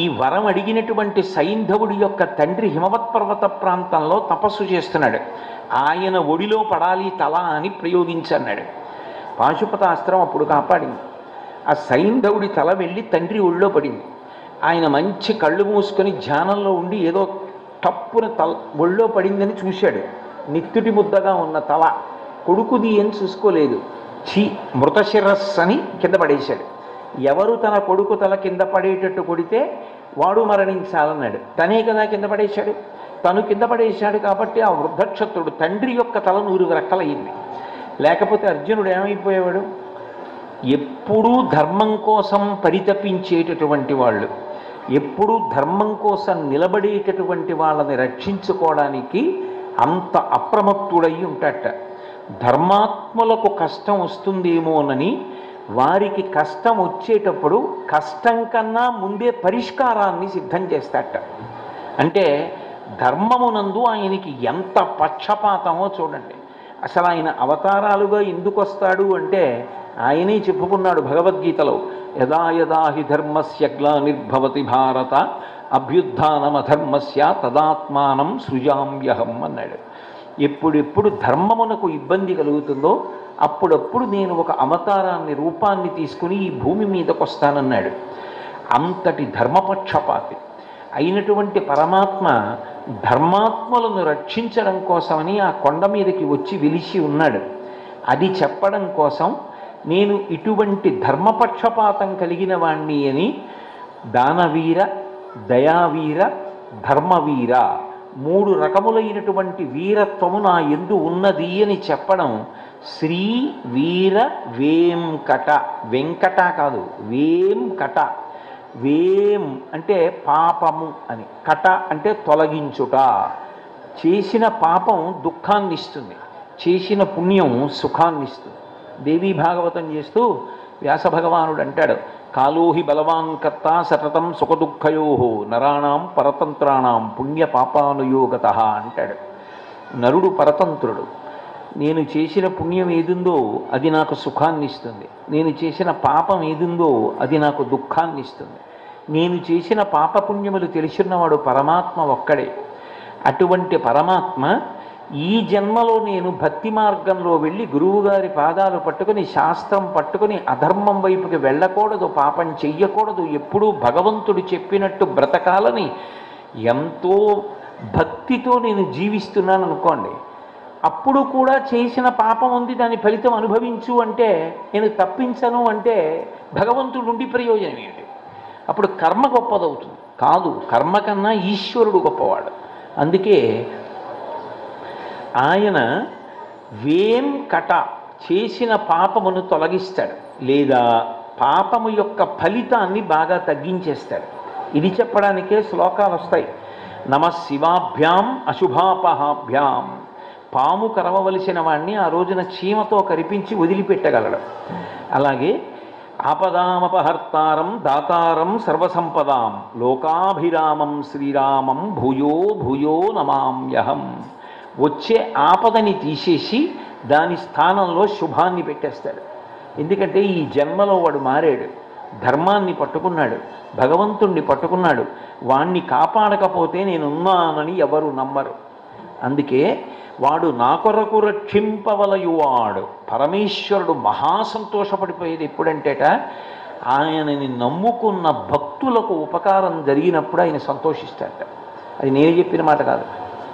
ఈ వరం అడిగినటువంటి సైంధవుడి యొక్క తండ్రి హిమవత్ పర్వత ప్రాంతంలో తపస్సు చేస్తున్నాడు. ఆయన ఒడిలో పడాలి తల అని ప్రయోగించన్నాడు. పాశుపతాస్త్రం అప్పుడు కాపాడింది. ఆ సైంధవుడి తల వెళ్ళి తండ్రి ఒళ్ళో పడింది. ఆయన మంచి కళ్ళు మూసుకొని ధ్యానంలో ఉండి ఏదో తప్పున ఒళ్ళో పడిందని చూశాడు. నిత్తుటి ముద్దగా ఉన్న తల, కొడుకుది ఏం చూసుకోలేదు. మృతశిరస్సు అని కింద పడేశాడు. ఎవరు తన కొడుకు తల కింద పడేటట్టు కొడితే వాడు మరణించాలన్నాడు. తనే కదా కింద పడేశాడు. తను కింద పడేశాడు కాబట్టి ఆ వృద్ధక్షత్రుడు తండ్రి యొక్క తల 100 రెక్కలయ్యింది. లేకపోతే అర్జునుడు ఏమైపోయేవాడు? ఎప్పుడూ ధర్మం కోసం పరితపించేటటువంటి వాళ్ళు, ఎప్పుడూ ధర్మం కోసం నిలబడేటటువంటి వాళ్ళని రక్షించుకోవడానికి అంత అప్రమత్తుడై ఉంటాట. ధర్మాత్ములకు కష్టం వస్తుందేమోనని వారికి కష్టం వచ్చేటప్పుడు కష్టం కన్నా ముందే పరిష్కారాన్ని సిద్ధం చేస్తాట. అంటే ధర్మమునందు ఆయనకి ఎంత పక్షపాతమో చూడండి. అసలు ఆయన అవతారాలుగా ఎందుకు వస్తాడు అంటే ఆయనే చెప్పుకున్నాడు భగవద్గీతలో, యదా యదా హి ధర్మస్య గ్లానిర్భవతి భారత అభ్యుత్థానమధర్మస్య తదాత్మానం సృజామ్యహం అన్నాడు. ఎప్పుడెప్పుడు ధర్మమునకు ఇబ్బంది కలుగుతుందో అప్పుడప్పుడు నేను ఒక అవతారాన్ని రూపాన్ని తీసుకుని ఈ భూమి మీదకు వస్తానన్నాడు. అంతటి ధర్మపక్షపాతి అయినటువంటి పరమాత్మ ధర్మాత్మలను రక్షించడం కోసమని ఆ కొండ మీదకి వచ్చి వెలిసి ఉన్నాడు. అది చెప్పడం కోసం నేను ఇటువంటి ధర్మపక్షపాతం కలిగిన వాణ్ణి అని దానవీర, దయావీర, ధర్మవీర 3 రకములైనటువంటి వీరత్వము నా యందు ఉన్నది అని చెప్పడం. శ్రీ వీర వేంకట, వెంకట కాదు వేంకట. వేం అంటే పాపము అని, కట అంటే తొలగించుట. చేసిన పాపం దుఃఖాన్ని ఇస్తుంది, చేసిన పుణ్యం సుఖాన్ని ఇస్తుంది. దేవీ భాగవతం చేస్తూ వ్యాస భగవానుడు అంటాడు, కాలోహి బలవాన్ కర్త సతతం సుఖదుఃఖయో నరాణం పరతంత్రాణం పుణ్య పాపానుయోగత అంటాడు. నరుడు పరతంత్రుడు. నేను చేసిన పుణ్యం ఏదుందో అది నాకు సుఖాన్ని ఇస్తుంది, నేను చేసిన పాపం ఏదుందో అది నాకు దుఃఖాన్ని ఇస్తుంది. నేను చేసిన పాపపుణ్యములు తెలిసినవాడు పరమాత్మ ఒక్కడే. అటువంటి పరమాత్మ ఈ జన్మలో నేను భక్తి మార్గంలో వెళ్ళి గురువుగారి పాదాలు పట్టుకుని శాస్త్రం పట్టుకుని అధర్మం వైపుకి వెళ్ళకూడదు, పాపం చెయ్యకూడదు, ఎప్పుడూ భగవంతుడు చెప్పినట్టు బ్రతకాలని ఎంతో భక్తితో నేను జీవిస్తున్నాను అనుకోండి. అప్పుడు కూడా చేసిన పాపం ఉంది, దాని ఫలితం అనుభవించు అంటే, నేను తప్పించను అంటే భగవంతుడు ఉండి ప్రయోజనం ఏంటి? అప్పుడు కర్మ గొప్పదవుతుంది కాదు, కర్మ కన్నా ఈశ్వరుడు గొప్పవాడు. అందుకే ఆయన వేంకట చేసిన పాపమును తొలగిస్తాడు, లేదా పాపము యొక్క ఫలితాన్ని బాగా తగ్గించేస్తాడు. ఇది చెప్పడానికే శ్లోకాలు వస్తాయి. నమ శివాభ్యాం అశుభాపహాభ్యాం. పాము కరవవలసిన వాణ్ణి ఆ రోజున చీమతో కరిపించి వదిలిపెట్టగలడు. అలాగే ఆపదామపహర్తారం దాతారం సర్వసంపదాం లోకాభిరామం శ్రీరామం భూయో భూయో నమామ్యహం. వచ్చే ఆపదని తీసేసి దాని స్థానంలో శుభాన్ని పెట్టేస్తాడు. ఎందుకంటే ఈ జన్మలో వాడు మారాడు, ధర్మాన్ని పట్టుకున్నాడు, భగవంతుణ్ణి పట్టుకున్నాడు. వాణ్ణి కాపాడకపోతే నేనున్నానని ఎవరు నమ్మరు. అందుకే వాడు నా కొరకు రక్షింపవలయువాడు. పరమేశ్వరుడు మహాసంతోషపడిపోయేది ఎప్పుడంటేట, ఆయనని నమ్ముకున్న భక్తులకు ఉపకారం జరిగినప్పుడు ఆయన సంతోషిస్తాడట. అది నేను చెప్పిన మాట కాదు,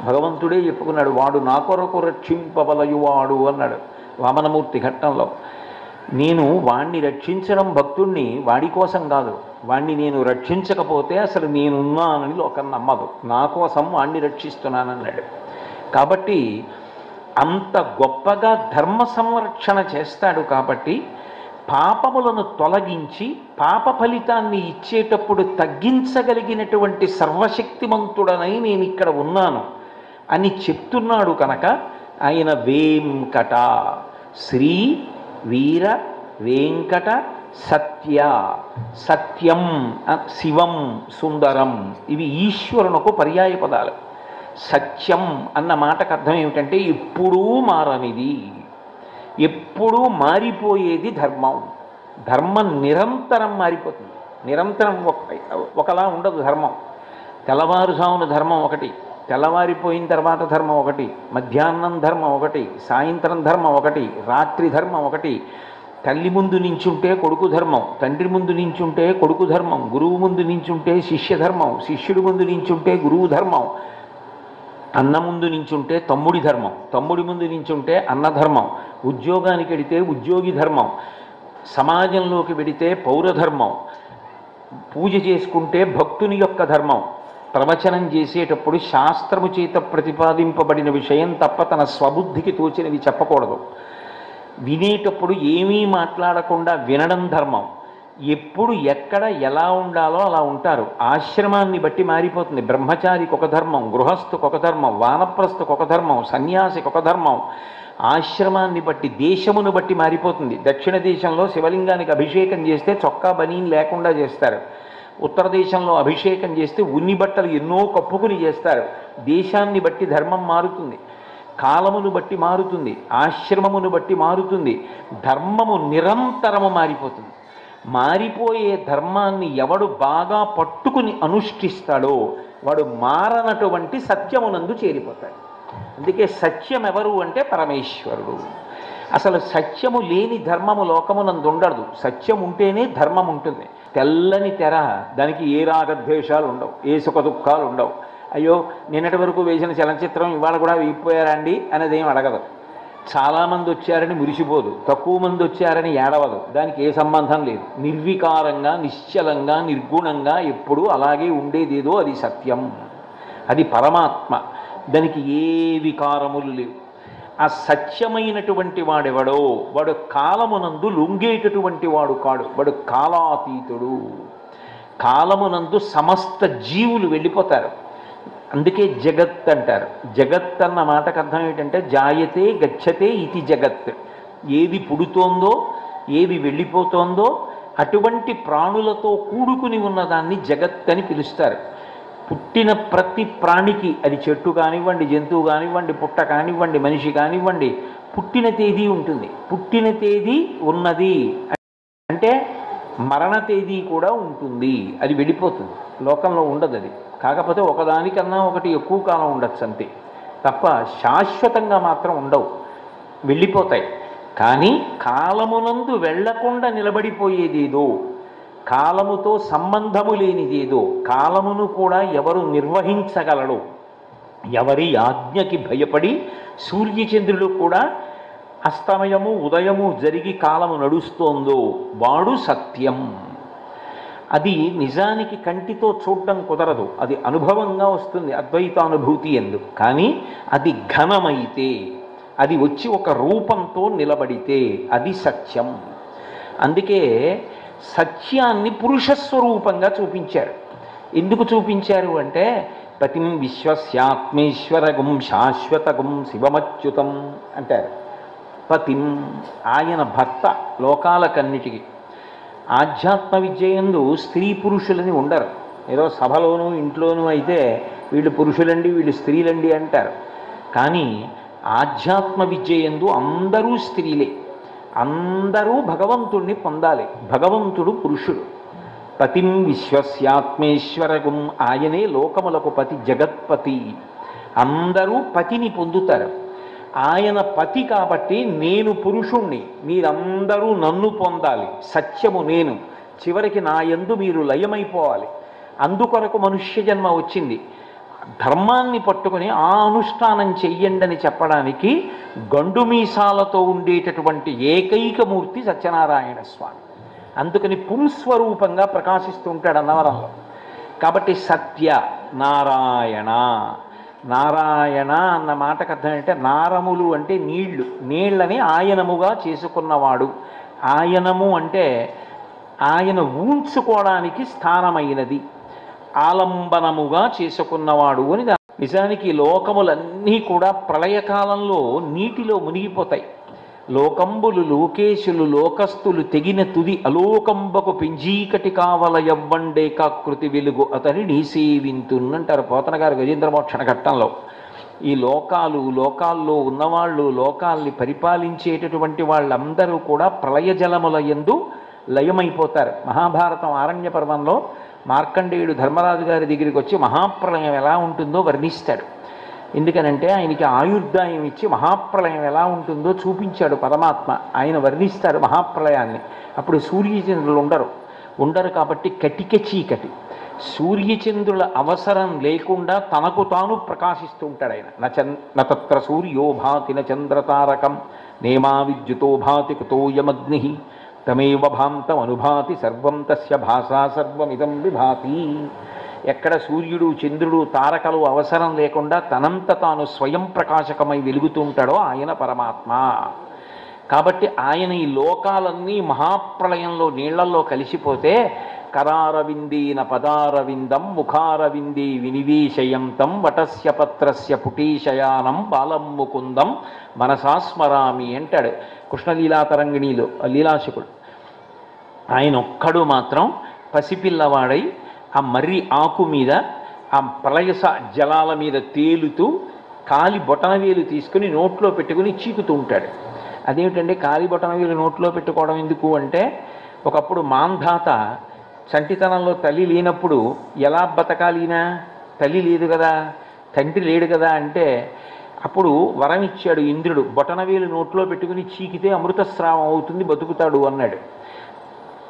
భగవంతుడే చెప్పుకున్నాడు. వాడు నా కొరకు రక్షింపవలయువాడు అన్నాడు వామనమూర్తి ఘట్టంలో. నేను వాణ్ణి రక్షించడం భక్తుణ్ణి వాడి కోసం కాదు, వాణ్ణి నేను రక్షించకపోతే అసలు నేనున్నానని లోకం నమ్మదు. నా కోసం వాణ్ణి రక్షిస్తున్నానన్నాడు. కాబట్టి అంత గొప్పగా ధర్మ సంరక్షణ చేస్తాడు. కాబట్టి పాపములను తొలగించి పాప ఫలితాన్ని ఇచ్చేటప్పుడు తగ్గించగలిగినటువంటి సర్వశక్తిమంతుడనై నేను ఇక్కడ ఉన్నాను అని చెప్తున్నాడు. కనుక ఆయన వేంకట, శ్రీ వీర వెంకట సత్య. సత్యం, శివం, సుందరం ఇవి ఈశ్వరునకు పర్యాయ పదాలు. సత్యం అన్న మాటకు అర్థం ఏమిటంటే ఎప్పుడూ మారనిది, ఎప్పుడూ మారిపోయేది ధర్మం. ధర్మం నిరంతరం మారిపోతుంది, నిరంతరం ఒకలా ఉండదు ధర్మం. తెల్లవారుజామున ధర్మం ఒకటి, తెల్లవారిపోయిన తర్వాత ధర్మం ఒకటి, మధ్యాహ్నం ధర్మం ఒకటి, సాయంత్రం ధర్మం ఒకటి, రాత్రి ధర్మం ఒకటి. తల్లి ముందు నించుంటే కొడుకు ధర్మం, తండ్రి ముందు నించుంటే కొడుకు ధర్మం, గురువు ముందు నించుంటే శిష్య ధర్మం, శిష్యుడి ముందు నించుంటే గురువు ధర్మం, అన్న ముందు నించుంటే తమ్ముడి ధర్మం, తమ్ముడి ముందు నించుంటే అన్న ధర్మం, ఉద్యోగానికి వెడితే ఉద్యోగి ధర్మం, సమాజంలోకి వెడితే పౌరధర్మం, పూజ చేసుకుంటే భక్తుని యొక్క ధర్మం. ప్రవచనం చేసేటప్పుడు శాస్త్రము చేత ప్రతిపాదింపబడిన విషయం తప్ప తన స్వబుద్ధికి తోచినవి చెప్పకూడదు. వినేటప్పుడు ఏమీ మాట్లాడకుండా వినడం ధర్మం. ఎప్పుడు ఎక్కడ ఎలా ఉండాలో అలా ఉంటారు. ఆశ్రమాన్ని బట్టి మారిపోతుంది. బ్రహ్మచారికి ఒక ధర్మం, గృహస్థుకు ఒక ధర్మం, వానప్రస్థుకు ఒక ధర్మం, సన్యాసికి ఒక ధర్మం. ఆశ్రమాన్ని బట్టి, దేశమును బట్టి మారిపోతుంది. దక్షిణ దేశంలో శివలింగానికి అభిషేకం చేస్తే చొక్కా బనీన్ లేకుండా చేస్తారు. ఉత్తర దేశంలో అభిషేకం చేస్తే ఉన్ని బట్టలు ఎన్నో కప్పుకుని చేస్తారు. దేశాన్ని బట్టి ధర్మం మారుతుంది, కాలమును బట్టి మారుతుంది, ఆశ్రమమును బట్టి మారుతుంది. ధర్మము నిరంతరము మారిపోతుంది. మారిపోయే ధర్మాన్ని ఎవడు బాగా పట్టుకుని అనుష్ఠిస్తాడో వాడు మారనటువంటి సత్యమునందు చేరిపోతాడు. అందుకే సత్యం ఎవరు అంటే పరమేశ్వరుడు. అసలు సత్యము లేని ధర్మము లోకమునందు ఉండదు. సత్యం ఉంటేనే ధర్మం ఉంటుంది. తెల్లని తెర, దానికి ఏ రాగద్వేషాలు ఉండవు, ఏ సుఖ దుఃఖాలు ఉండవు. అయ్యో నిన్నటి వరకు వేసిన చలనచిత్రం ఇవాళ కూడా వేయిపోయారా అండి అనేది ఏం అడగదు. చాలామంది వచ్చారని మురిసిపోదు, తక్కువ మంది వచ్చారని ఏడవదు. దానికి ఏ సంబంధం లేదు. నిర్వికారంగా, నిశ్చలంగా, నిర్గుణంగా ఎప్పుడూ అలాగే ఉండేదేదో అది సత్యం, అది పరమాత్మ. దానికి ఏ వికారములు లేవు. ఆ సత్యమైనటువంటి వాడెవడో వాడు కాలమునందు లొంగేటటువంటి వాడు కాడు. వాడు కాలాతీతుడు. కాలమునందు సమస్త జీవులు వెళ్ళిపోతారు. అందుకే జగత్ అంటారు. జగత్ అన్న మాటకు అర్థం ఏంటంటే జాయతే గచ్చతే ఇది జగత్. ఏది పుడుతోందో, ఏది వెళ్ళిపోతోందో అటువంటి ప్రాణులతో కూడుకుని ఉన్నదాన్ని జగత్ అని పిలుస్తారు. పుట్టిన ప్రతి ప్రాణికి, అది చెట్టు కానివ్వండి, జంతువు కానివ్వండి, పుట్ట కానివ్వండి, మనిషి కానివ్వండి, పుట్టిన తేదీ ఉంటుంది. పుట్టిన తేదీ ఉన్నది అంటే మరణ తేదీ కూడా ఉంటుంది, అది వెళ్ళిపోతుంది, లోకంలో ఉండదు అది. కాకపోతే ఒకదానికన్నా ఒకటి ఎక్కువ కాలం ఉండొచ్చు అంతే తప్ప శాశ్వతంగా మాత్రం ఉండవు, వెళ్ళిపోతాయి. కానీ కాలమునందు వెళ్లకుండా నిలబడిపోయేదేదో, కాలముతో సంబంధము లేనిదేదో, కాలమును కూడా ఎవరు నిర్వహించగలడు, ఎవరి ఆజ్ఞకి భయపడి సూర్యచంద్రులు కూడా అస్తమయము ఉదయము జరిగి కాలము నడుస్తోందో వాడు సత్యం. అది నిజానికి కంటితో చూడడం కుదరదు, అది అనుభవంగా వస్తుంది అద్వైతానుభూతి ఎందు. కానీ అది ఘనమైతే, అది వచ్చి ఒక రూపంతో నిలబడితే అది సత్యం. అందుకే సత్యాన్ని పురుషస్వరూపంగా చూపించారు. ఎందుకు చూపించారు అంటే పతిం విశ్వస్యాత్మేశ్వరగం శాశ్వతగం శివమచ్యుతం అంటారు. పతిం ఆయన భర్త లోకాలకన్నిటికీ. ఆధ్యాత్మ విద్యయందు స్త్రీ పురుషులని ఉండరు. ఏదో సభలోనూ ఇంట్లోనూ అయితే వీళ్ళు పురుషులండి వీళ్ళు స్త్రీలండి అంటారు. కానీ ఆధ్యాత్మ విద్యయందు అందరూ స్త్రీలే, అందరూ భగవంతుణ్ణి పొందాలి. భగవంతుడు పురుషుడు. పతిం విశ్వస్యాత్మేశ్వరగం, ఆయనే లోకములకు పతి, జగత్పతి. అందరూ పతిని పొందుతారు. ఆయన పతి కాబట్టి నేను పురుషుణ్ణి, మీరందరూ నన్ను పొందాలి, సత్యము నేను, చివరికి నా యందు మీరు లయమైపోవాలి. అందుకొరకు మనుష్య జన్మ వచ్చింది. ధర్మాన్ని పట్టుకుని ఆ అనుష్ఠానం చెయ్యండి అని చెప్పడానికి గండు మీసాలతో ఉండేటటువంటి ఏకైక మూర్తి సత్యనారాయణ స్వామి. అందుకని పుంస్వరూపంగా ప్రకాశిస్తూ ఉంటాడు అన్నవరంలో. కాబట్టి సత్య నారాయణ, నారాయణ అన్న మాటకు అర్థం ఏంటంటే నారములు అంటే నీళ్లు, నీళ్లని ఆయనముగా చేసుకున్నవాడు. ఆయనము అంటే ఆయన ఊంచుకోవడానికి స్థానమైనది, ఆలంబనముగా చేసుకున్నవాడు అని. నిజానికి లోకములన్నీ కూడా ప్రళయకాలంలో నీటిలో మునిగిపోతాయి. లోకంబులు లోకేశులు లోకస్తులు తెగిన తుది అలోకంబకు పింజీకటి కావల యవ్వండేకాకృతి వెలుగు అతని నీసేవింతున్నంటారు పోతన గారు గజేంద్రమోక్షణ ఘట్టంలో. ఈ లోకాల్లో ఉన్నవాళ్ళు, లోకాల్ని పరిపాలించేటటువంటి వాళ్ళందరూ కూడా ప్రళయ జలముల యందు లయమైపోతారు. మహాభారతం ఆరణ్య పర్వంలో మార్కండేయుడు ధర్మరాజు గారి దగ్గరికి వచ్చి మహాప్రళయం ఎలా ఉంటుందో వర్ణిస్తాడు. ఎందుకనంటే ఆయనకి ఆయుర్దాయం ఇచ్చి మహాప్రళయం ఎలా ఉంటుందో చూపించాడు పరమాత్మ. ఆయన వర్ణిస్తాడు మహాప్రళయాన్ని. అప్పుడు సూర్యచంద్రులు ఉండరు కాబట్టి కటిక చీకటి. సూర్యచంద్రుల అవసరం లేకుండా తనకు తాను ప్రకాశిస్తూ ఉంటాడు ఆయన. నత్ర సూర్యో భాతి న చంద్రతారకం నేమా విద్యుతో భాతి కుతోయమగ్ని తమేవ భాంతం అనుభాతి సర్వం తస్య భాషా సర్వమిదం విభాతి. ఎక్కడ సూర్యుడు చంద్రుడు తారకలు అవసరం లేకుండా తనంత తాను స్వయం ప్రకాశకమై వెలుగుతూ ఉంటాడో ఆయన పరమాత్మ. కాబట్టి ఆయన ఈ లోకాలన్నీ మహాప్రళయంలో నీళ్లలో కలిసిపోతే కరారవిందీన పదారవిందం ముఖారవిందీ వినివేశయంతం వటస్య పత్రస్య పుటీశయానం బాలం ముకుందం మనసా స్మరామి అంటాడు కృష్ణలీలాతరంగిణిలో లీలాశకుడు. ఆయన ఒక్కడు మాత్రం పసిపిల్లవాడై ఆ మర్రి ఆకు మీద ఆ ప్రళయస జలాల మీద తేలుతూ కాలి బొటనవేలు తీసుకుని నోట్లో పెట్టుకుని చీకుతూ ఉంటాడు. అదేమిటంటే కాలి బొటనవేలు నోట్లో పెట్టుకోవడం ఎందుకు అంటే, ఒకప్పుడు మాంధాత చంటితనంలో తల్లి లేనప్పుడు ఎలా బతకాలినా, తల్లి లేదు కదా తండ్రి లేడు కదా అంటే అప్పుడు వరం ఇచ్చాడు ఇంద్రుడు, బొటనవేలు నోట్లో పెట్టుకుని చీకితే అమృతస్రావం అవుతుంది బతుకుతాడు అన్నాడు.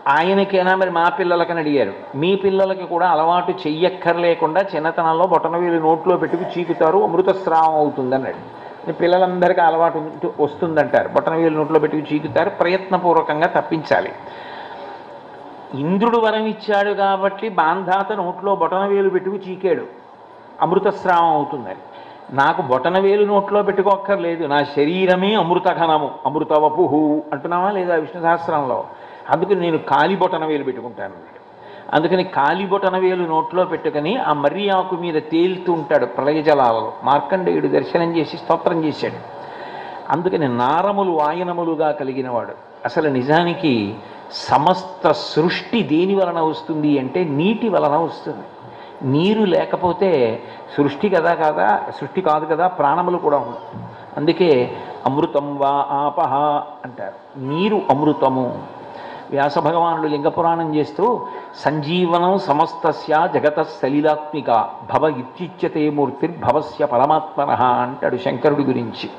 ఆయనకైనా మరి మా పిల్లలకని అడిగారు. మీ పిల్లలకి కూడా అలవాటు చెయ్యక్కర్లేకుండా చిన్నతనంలో బొటనవేలు నోట్లో పెట్టుకు చీకుతారు అమృతస్రావం అవుతుంది అన్నాడు. పిల్లలందరికీ అలవాటు వస్తుందంటారు, బొటనవేలు నోట్లో పెట్టుకు చీకుతారు, ప్రయత్నపూర్వకంగా తప్పించాలి. ఇంద్రుడు వరం ఇచ్చాడు కాబట్టి బాంధాత నోట్లో బొటనవేలు పెట్టుకు చీకాడు అమృతస్రావం అవుతుందని. నాకు బొటనవేలు నోట్లో పెట్టుకోక్కర్లేదు, నా శరీరమే అమృతఘనము అమృతవపుహు అంటున్నావా లేదా విష్ణు సహస్రంలో. అందుకని నేను కాలి బొటనవేలు పెట్టుకుంటాను అన్నాడు. అందుకని కాలి బొటనవేలు నోట్లో పెట్టుకుని ఆ మర్రి ఆకు మీద తేలుతూ ఉంటాడు ప్రళయ జలాలలో. మార్కండేయుడు దర్శనం చేసి స్తోత్రం చేశాడు. అందుకని నారములు వాయనములుగా కలిగినవాడు. అసలు నిజానికి సమస్త సృష్టి దేని వలన వస్తుంది అంటే నీటి వలన వస్తుంది. నీరు లేకపోతే సృష్టి సృష్టి కాదు కదా, ప్రాణములు కూడా ఉండవు. అందుకే అమృతం వా ఆపహ అంటారు. నీరు అమృతము. వ్యాస భగవానుడు లింగపురాణం చేస్తూ సంజీవనం సమస్తస్య జగత సలిలాత్మిక భవ ఇత్యుచ్యతే మూర్తిర్భవస్య పరమాత్మనః అంటాడు శంకరుడి గురించి.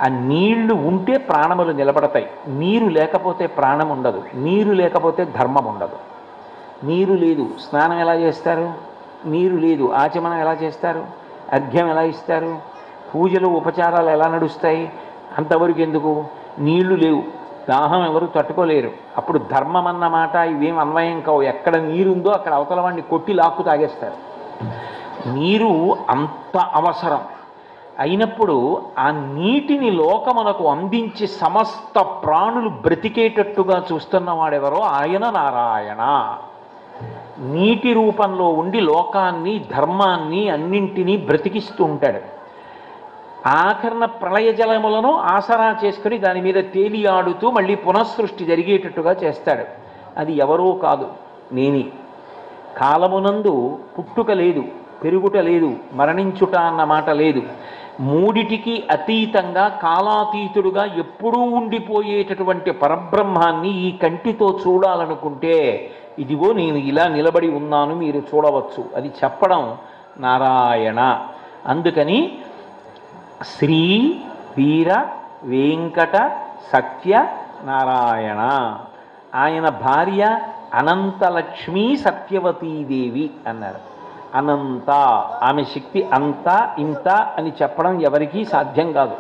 ఆ నీళ్లు ఉంటే ప్రాణములు నిలబడతాయి, నీరు లేకపోతే ప్రాణం ఉండదు, నీరు లేకపోతే ధర్మం ఉండదు. నీరు లేదు స్నానం ఎలా చేస్తారు, నీరు లేదు ఆచమనం ఎలా చేస్తారు, అర్ఘ్యం ఎలా ఇస్తారు, పూజలు ఉపచారాలు ఎలా నడుస్తాయి, అంతవరకు ఎందుకు? నీళ్లు లేవు, దాహం ఎవరు తట్టుకోలేరు, అప్పుడు ధర్మం అన్నమాట ఇవేం అన్వయం కావు. ఎక్కడ నీరుందో అక్కడ అవతల వాడిని కొట్టి లాక్కు తాగేస్తారు. నీరు అంత అవసరం అయినప్పుడు ఆ నీటిని లోకమునకు అందించి సమస్త ప్రాణులు బ్రతికేటట్టుగా చూస్తున్నవాడెవరో ఆయన నారాయణ. నీటి రూపంలో ఉండి లోకాన్ని ధర్మాన్ని అన్నింటినీ బ్రతికిస్తూ ఉంటాడు. ఆఖరణ ప్రళయ జలములను ఆసరా చేసుకుని దాని మీద తేలియాడుతూ మళ్ళీ పునఃసృష్టి జరిగేటట్టుగా చేస్తాడు. అది ఎవరో కాదు, నేనే. కాలమునందు పుట్టుక లేదు, పెరుగుట లేదు, మరణించుట అన్న మాట లేదు. మూడిటికి అతీతంగా కాలాతీతుడుగా ఎప్పుడూ ఉండిపోయేటటువంటి పరబ్రహ్మాన్ని ఈ కంటితో చూడాలనుకుంటే ఇదిగో నేను ఇలా నిలబడి ఉన్నాను, మీరు చూడవచ్చు. అది చెప్పడం నారాయణ. అందుకని శ్రీ వీర వెంకట సత్య నారాయణ. ఆయన భార్య అనంతలక్ష్మీ సత్యవతీదేవి అన్నారు. అనంత, ఆమె శక్తి అంత ఇంత అని చెప్పడం ఎవరికీ సాధ్యం కాదు.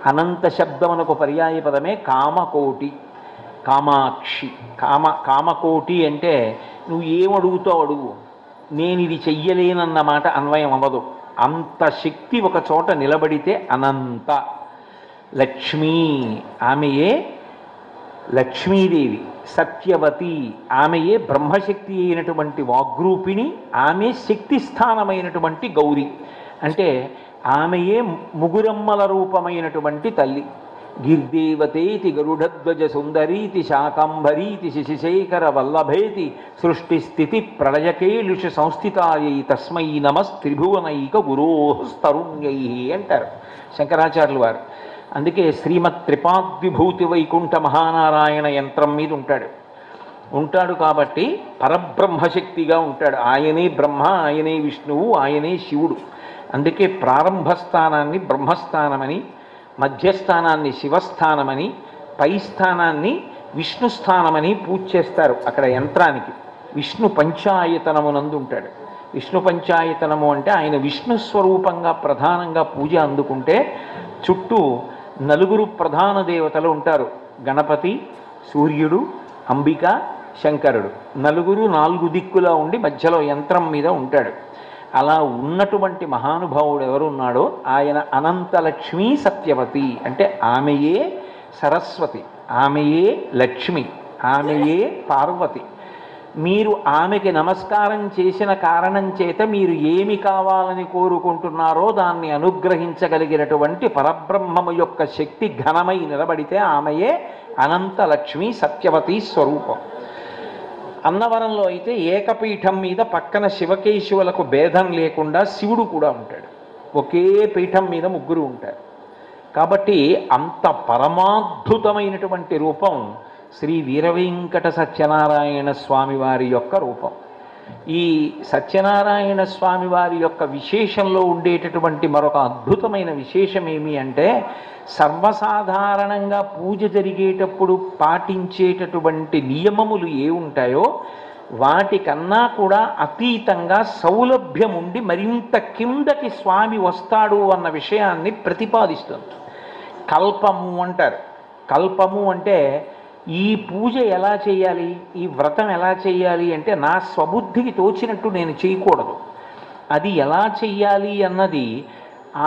అనంత శబ్దమునకు పర్యాయ పదమే కామకోటి, కామాక్షి. కామకోటి అంటే నువ్వు ఏమడుగుతావు అడుగు, నేను ఇది చెయ్యలేనన్నమాట అన్వయం అవ్వదు. అంత శక్తి ఒక చోట నిలబడితే అనంత. లక్ష్మీ, ఆమెయే లక్ష్మీదేవి. సత్యవతి, ఆమెయే బ్రహ్మశక్తి అయినటువంటి వాగ్రూపిణి, ఆమె శక్తి స్థానమైనటువంటి గౌరి. అంటే ఆమెయే ముగురమ్మల రూపమైనటువంటి తల్లి. గిర్దేవతేతి గరుడధ్వజ సుందరీతి శాకంభరీతి శశిశేఖర వల్లభేతి సృష్టిస్థితి ప్రళయకేలుష సంస్థితాయై తస్మై నమస్త్రిభువనైక గురోస్తరుణ్యై అంటారు శంకరాచార్యులు వారు. అందుకే శ్రీమత్ త్రిపాద్విభూతి వైకుంఠ మహానారాయణ యంత్రం మీద ఉంటాడు కాబట్టి పరబ్రహ్మశక్తిగా ఉంటాడు. ఆయనే బ్రహ్మ, ఆయనే విష్ణువు, ఆయనే శివుడు. అందుకే ప్రారంభస్థానాన్ని బ్రహ్మస్థానమని, మధ్యస్థానాన్ని శివస్థానమని, పై స్థానాన్ని విష్ణుస్థానమని పూజ చేస్తారు. అక్కడ యంత్రానికి విష్ణు పంచాయతనమునందు ఉంటాడు. విష్ణు పంచాయతనము అంటే ఆయన విష్ణు స్వరూపంగా ప్రధానంగా పూజ అందుకుంటే చుట్టూ నలుగురు ప్రధాన దేవతలు ఉంటారు. గణపతి, సూర్యుడు, అంబిక, శంకరుడు. నలుగురు నాలుగు దిక్కులా ఉండి మధ్యలో యంత్రం మీద ఉంటాడు. అలా ఉన్నటువంటి మహానుభావుడు ఎవరున్నాడో ఆయన అనంతలక్ష్మీ సత్యవతి. అంటే ఆమెయే సరస్వతి, ఆమెయే లక్ష్మి, ఆమెయే పార్వతి. మీరు ఆమెకి నమస్కారం చేసిన కారణం చేత మీరు ఏమి కావాలని కోరుకుంటున్నారో దాన్ని అనుగ్రహించగలిగినటువంటి పరబ్రహ్మము యొక్క శక్తి ఘనమై నిలబడితే ఆమెయే అనంతలక్ష్మి సత్యవతి స్వరూపం. అన్నవరంలో అయితే ఏకపీఠం మీద పక్కన శివకేశవులకు భేదం లేకుండా శివుడు కూడా ఉంటాడు. ఒకే పీఠం మీద ముగ్గురు ఉంటారు. కాబట్టి అంత పరమాద్భుతమైనటువంటి రూపం శ్రీ వీరవెంకట సత్యనారాయణ స్వామి వారి యొక్క రూపం. ఈ సత్యనారాయణ స్వామి వారి యొక్క విశేషంలో ఉండేటటువంటి మరొక అద్భుతమైన విశేషం ఏమి అంటే, సర్వసాధారణంగా పూజ జరిగేటప్పుడు పాటించేటటువంటి నియమములు ఏ ఉంటాయో వాటికన్నా కూడా అతీతంగా సౌలభ్యం ఉండి మరింత కిందకి స్వామి వస్తాడు అన్న విషయాన్ని ప్రతిపాదిస్తుంది. కల్పము అంటారు. కల్పము అంటే ఈ పూజ ఎలా చేయాలి, ఈ వ్రతం ఎలా చేయాలి అంటే నా స్వబుద్ధికి తోచినట్టు నేను చేయకూడదు. అది ఎలా చెయ్యాలి అన్నది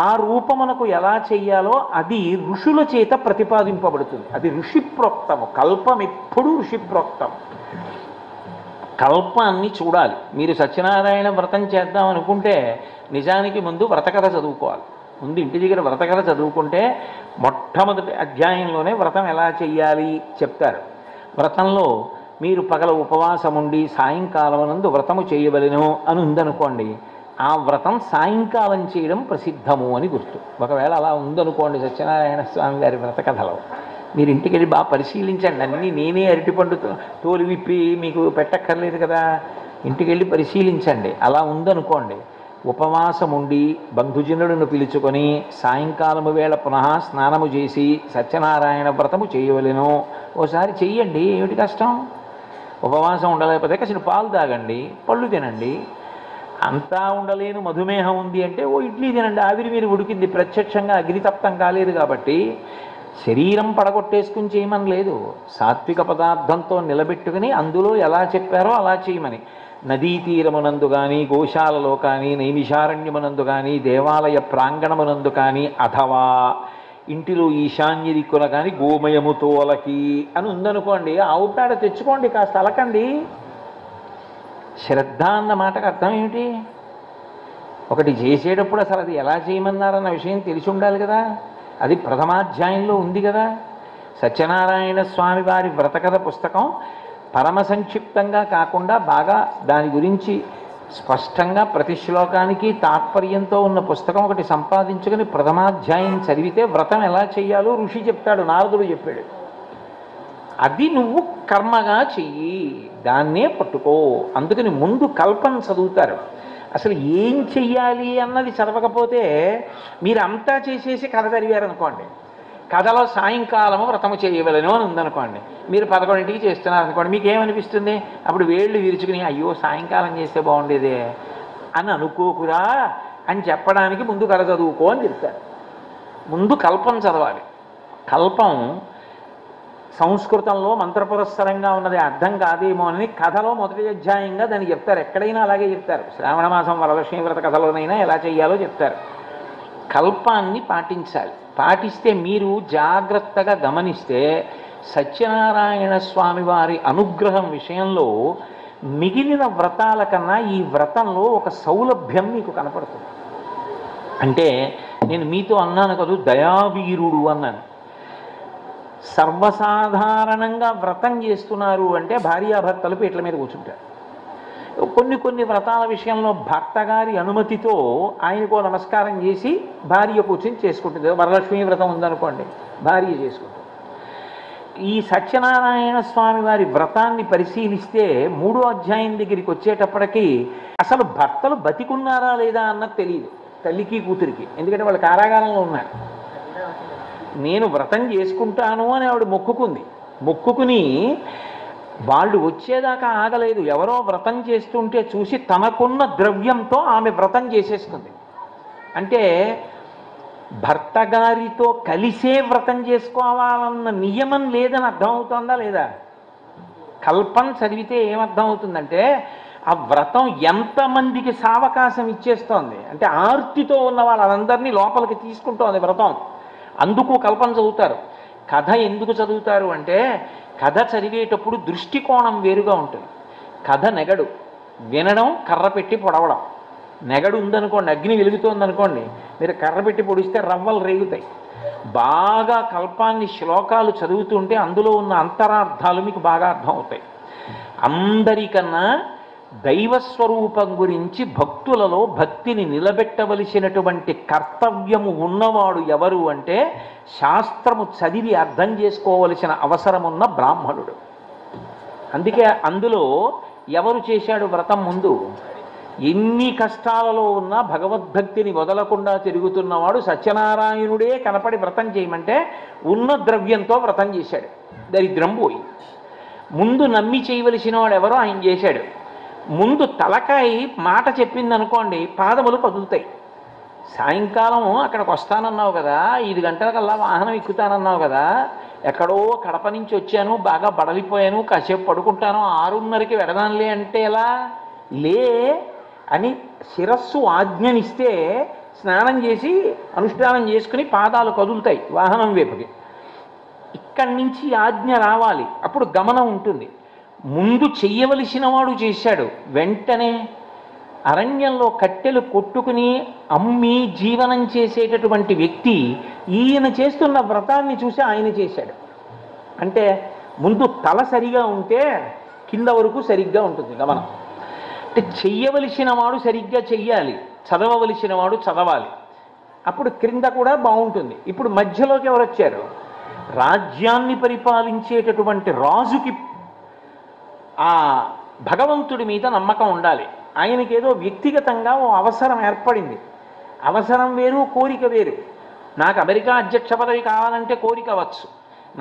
ఆ రూపమునకు ఎలా చెయ్యాలో అది ఋషుల చేత ప్రతిపాదింపబడుతుంది. అది ఋషిప్రోక్తము. కల్పం ఎప్పుడూ ఋషిప్రోక్తం. కల్పాన్ని చూడాలి. మీరు సత్యనారాయణ వ్రతం చేద్దాం అనుకుంటే నిజానికి ముందు వ్రతకథ చదువుకోవాలి. ముందు ఇంటి దగ్గర వ్రతకథ చదువుకుంటే మొట్టమొదటి అధ్యాయంలోనే వ్రతం ఎలా చెయ్యాలి చెప్తారు. వ్రతంలో మీరు పగల ఉపవాసం ఉండి సాయంకాలం నందు వ్రతము చేయవలెను అని ఉందనుకోండి, ఆ వ్రతం సాయంకాలం చేయడం ప్రసిద్ధము అని గుర్తు. ఒకవేళ అలా ఉందనుకోండి సత్యనారాయణ స్వామి గారి వ్రతకథలో, మీరు ఇంటికి వెళ్ళి బాగా పరిశీలించండి. అన్నీ నేనే అరటిపండు తోలు విప్పి మీకు పెట్టక్కర్లేదు కదా, ఇంటికి వెళ్ళి పరిశీలించండి. అలా ఉందనుకోండి, ఉపవాసం ఉండి బంధుజనులను పిలుచుకొని సాయంకాలము వేళ పునః స్నానము చేసి సత్యనారాయణ వ్రతము చేయవలెను. ఓసారి చెయ్యండి, ఏమిటి కష్టం? ఉపవాసం ఉండలేకపోతే కాసిన పాలు తాగండి, పళ్ళు తినండి. అంతా ఉండలేను, మధుమేహం ఉంది అంటే ఓ ఇడ్లీ తినండి, ఆవిరి మీరు ఉడికింది, ప్రత్యక్షంగా అగ్నితప్తం కాలేదు కాబట్టి శరీరం పడగొట్టేసుకుని చేయమని లేదు. సాత్విక పదార్థంతో నిలబెట్టుకుని అందులో ఎలా చెప్పారో అలా చేయమని. నదీ తీరమునందు కానీ, గోశాలలో కానీ, నైమిషారణ్యమునందు కానీ, దేవాలయ ప్రాంగణమునందు కానీ, అథవా ఇంటిలో ఈశాన్య దిక్కున కానీ గోమయముతో అలకి అని ఉందనుకోండి, ఆవు పేడ తెచ్చుకోండి, కాస్త అలకండి. శ్రద్ధ అన్న మాటకు అర్థం ఏమిటి? ఒకటి చేసేటప్పుడు అసలు అది ఎలా చేయమన్నారన్న విషయం తెలిసి ఉండాలి కదా. అది ప్రథమాధ్యాయంలో ఉంది కదా. సత్యనారాయణ స్వామి వారి వ్రతకథ పుస్తకం పరమ సంక్షిప్తంగా కాకుండా బాగా దాని గురించి స్పష్టంగా ప్రతి శ్లోకానికి తాత్పర్యంతో ఉన్న పుస్తకం ఒకటి సంపాదించుకుని ప్రథమాధ్యాయం చదివితే వ్రతం ఎలా చేయాలో ఋషి చెప్తాడు, నారదుడు చెప్పాడు. అది నువ్వు కర్మగా చెయ్యి, దాన్నే పట్టుకో. అందుకని ముందు కల్పన చదువుతారు. అసలు ఏం చెయ్యాలి అన్నది చదవకపోతే మీరు అంతా చేసేసి కథ చదివారనుకోండి, కథలో సాయంకాలము వ్రతము చేయవలను అని ఉందనుకోండి, మీరు 11ంటికి చేస్తున్నారు అనుకోండి, మీకు ఏమనిపిస్తుంది? అప్పుడు వేళ్ళు విరుచుకుని అయ్యో సాయంకాలం చేస్తే బాగుండేదే అని అనుకోకురా అని చెప్పడానికి ముందు కథ చదువుకో అని చెప్తారు. ముందు కల్పం చదవాలి. కల్పం సంస్కృతంలో మంత్రపురస్సరంగా ఉన్నది, అర్థం కాదేమో అని కథలో మొదటి అధ్యాయంగా దాన్ని చెప్తారు. ఎక్కడైనా అలాగే చెప్తారు. శ్రావణ మాసం వరలక్ష్మీ వ్రత కథలోనైనా ఎలా చేయాలో చెప్తారు. కల్పాన్ని పాటించాలి. పాటిస్తే మీరు జాగ్రత్తగా గమనిస్తే సత్యనారాయణ స్వామి వారి అనుగ్రహం విషయంలో మిగిలిన వ్రతాల కన్నా ఈ వ్రతంలో ఒక సౌలభ్యం మీకు కనపడుతుంది. అంటే నేను మీతో అన్నాను కదా, దయావీరుడు అన్నాను. సర్వసాధారణంగా వ్రతం చేస్తున్నారు అంటే భార్యాభర్తలు పీటల మీద కూర్చుంటారు. కొన్ని వ్రతాల విషయంలో భర్త గారి అనుమతితో ఆయనకో నమస్కారం చేసి భార్య కూర్చొని చేసుకుంటుంది. వరలక్ష్మీ వ్రతం ఉందనుకోండి, భార్య చేసుకుంటుంది. ఈ సత్యనారాయణ స్వామి వారి వ్రతాన్ని పరిశీలిస్తే 3వ అధ్యాయం దగ్గరికి వచ్చేటప్పటికి అసలు భర్తలు బతికున్నారా లేదా అన్నది తెలియదు తల్లికి కూతురికి. ఎందుకంటే వాళ్ళు కారాగారంలో ఉన్నారు. నేను వ్రతం చేసుకుంటాను అని ఆవిడ మొక్కుకుని వాళ్ళు వచ్చేదాకా ఆగలేదు. ఎవరో వ్రతం చేస్తుంటే చూసి తనకున్న ద్రవ్యంతో ఆమె వ్రతం చేసేసుకుంది. అంటే భర్త గారితో కలిసే వ్రతం చేసుకోవాలన్న నియమం లేదని అర్థమవుతుందా లేదా? కల్పన చదివితే ఏమర్థం అవుతుందంటే ఆ వ్రతం ఎంతమందికి సావకాశం ఇచ్చేస్తోంది అంటే ఆర్తితో ఉన్న వాళ్ళందరినీ లోపలికి తీసుకుంటోంది వ్రతం. అందుకు కల్పన చదువుతారు. కథ ఎందుకు చదువుతారు అంటే కథ చదివేటప్పుడు దృష్టికోణం వేరుగా ఉంటుంది. కథ నెగడు, వినడం కర్ర పెట్టి పొడవడం. నెగడు ఉందనుకోండి, అగ్ని వెలుగుతోందనుకోండి, మీరు కర్ర పెట్టి పొడిస్తే రవ్వలు రేగుతాయి. బాగా కల్పాన్ని శ్లోకాలు చదువుతుంటే అందులో ఉన్న అంతరార్థాలు మీకు బాగా అర్థమవుతాయి. అందరికన్నా దైవస్వరూపం గురించి భక్తులలో భక్తిని నిలబెట్టవలసినటువంటి కర్తవ్యము ఉన్నవాడు ఎవరు అంటే శాస్త్రము చదివి అర్థం చేసుకోవలసిన అవసరమున్న బ్రాహ్మణుడు. అందుకే అందులో ఎవరు చేశాడు వ్రతం ముందు? ఎన్ని కష్టాలలో ఉన్నా భగవద్భక్తిని వదలకుండా తిరుగుతున్నవాడు సత్యనారాయణుడే కనపడి వ్రతం చేయమంటే ఉన్న ద్రవ్యంతో వ్రతం చేశాడు. దరిద్రం పోయి. ముందు నమ్మి చేయవలసిన వాడు ఎవరో ఆయన చేశాడు. ముందు తలకాయ మాట చెప్పిందనుకోండి, పాదములు కదులుతాయి. సాయంకాలం అక్కడికి వస్తానన్నావు కదా, 5 గంటలకల్లా వాహనం ఎక్కుతానన్నావు కదా, ఎక్కడో కడప నుంచి వచ్చాను, బాగా బడలిపోయాను, కాసేపు పడుకుంటాను, 6:30కి వెడదానులే అంటే ఎలా? లే అని శిరస్సు ఆజ్ఞనిస్తే స్నానం చేసి అనుష్ఠానం చేసుకుని పాదాలు కదులుతాయి వాహనం వైపుకి. ఇక్కడి నుంచి ఆజ్ఞ రావాలి, అప్పుడు గమనం ఉంటుంది. ముందు చెయ్యవలసిన వాడు చేశాడు. వెంటనే అరణ్యంలో కట్టెలు కొట్టుకుని అమ్మి జీవనం చేసేటటువంటి వ్యక్తి ఈయన చేస్తున్న వ్రతాన్ని చూసి ఆయన చేశాడు. అంటే ముందు తల సరిగా ఉంటే కింద వరకు సరిగ్గా ఉంటుంది గమనం. అంటే చెయ్యవలసిన వాడు సరిగ్గా చెయ్యాలి, చదవవలసిన వాడు చదవాలి, అప్పుడు క్రింద కూడా బాగుంటుంది. ఇప్పుడు మధ్యలోకి ఎవరు వచ్చారు? రాజ్యాన్ని పరిపాలించేటటువంటి రాజుకి ఆ భగవంతుడి మీద నమ్మకం ఉండాలి. ఆయనకేదో వ్యక్తిగతంగా ఓ అవసరం ఏర్పడింది. అవసరం వేరు, కోరిక వేరు. నాకు అమెరికా అధ్యక్ష పదవి కావాలంటే కోరిక అవ్వచ్చు.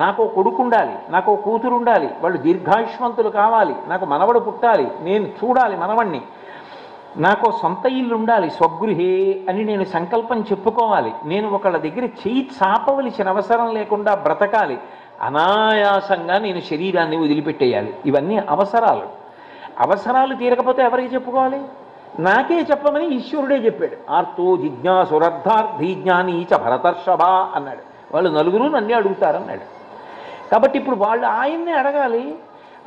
నాకు కొడుకు ఉండాలి, నాకు కూతురు ఉండాలి, వాళ్ళు దీర్ఘాయుష్మంతులు కావాలి, నాకు మనవడు పుట్టాలి, నేను చూడాలి మనవణ్ణి, నాకు సొంత ఇల్లు ఉండాలి, స్వగృహే అని నేను సంకల్పం చెప్పుకోవాలి, నేను ఒకళ్ళ దగ్గర చెయ్యి చాపవలసిన అవసరం లేకుండా బ్రతకాలి, అనాయాసంగా నేను శరీరాన్ని వదిలిపెట్టేయాలి. ఇవన్నీ అవసరాలు. అవసరాలు తీరకపోతే ఎవరికి చెప్పుకోవాలి? నాకే చెప్పమని ఈశ్వరుడే చెప్పాడు. ఆర్తో జిజ్ఞాసురర్థార్థి జ్ఞాని చ భరతర్షభ అన్నాడు. వాళ్ళు నలుగురు నన్నే అడుగుతారన్నాడు. కాబట్టి ఇప్పుడు వాళ్ళు ఆయన్నే అడగాలి.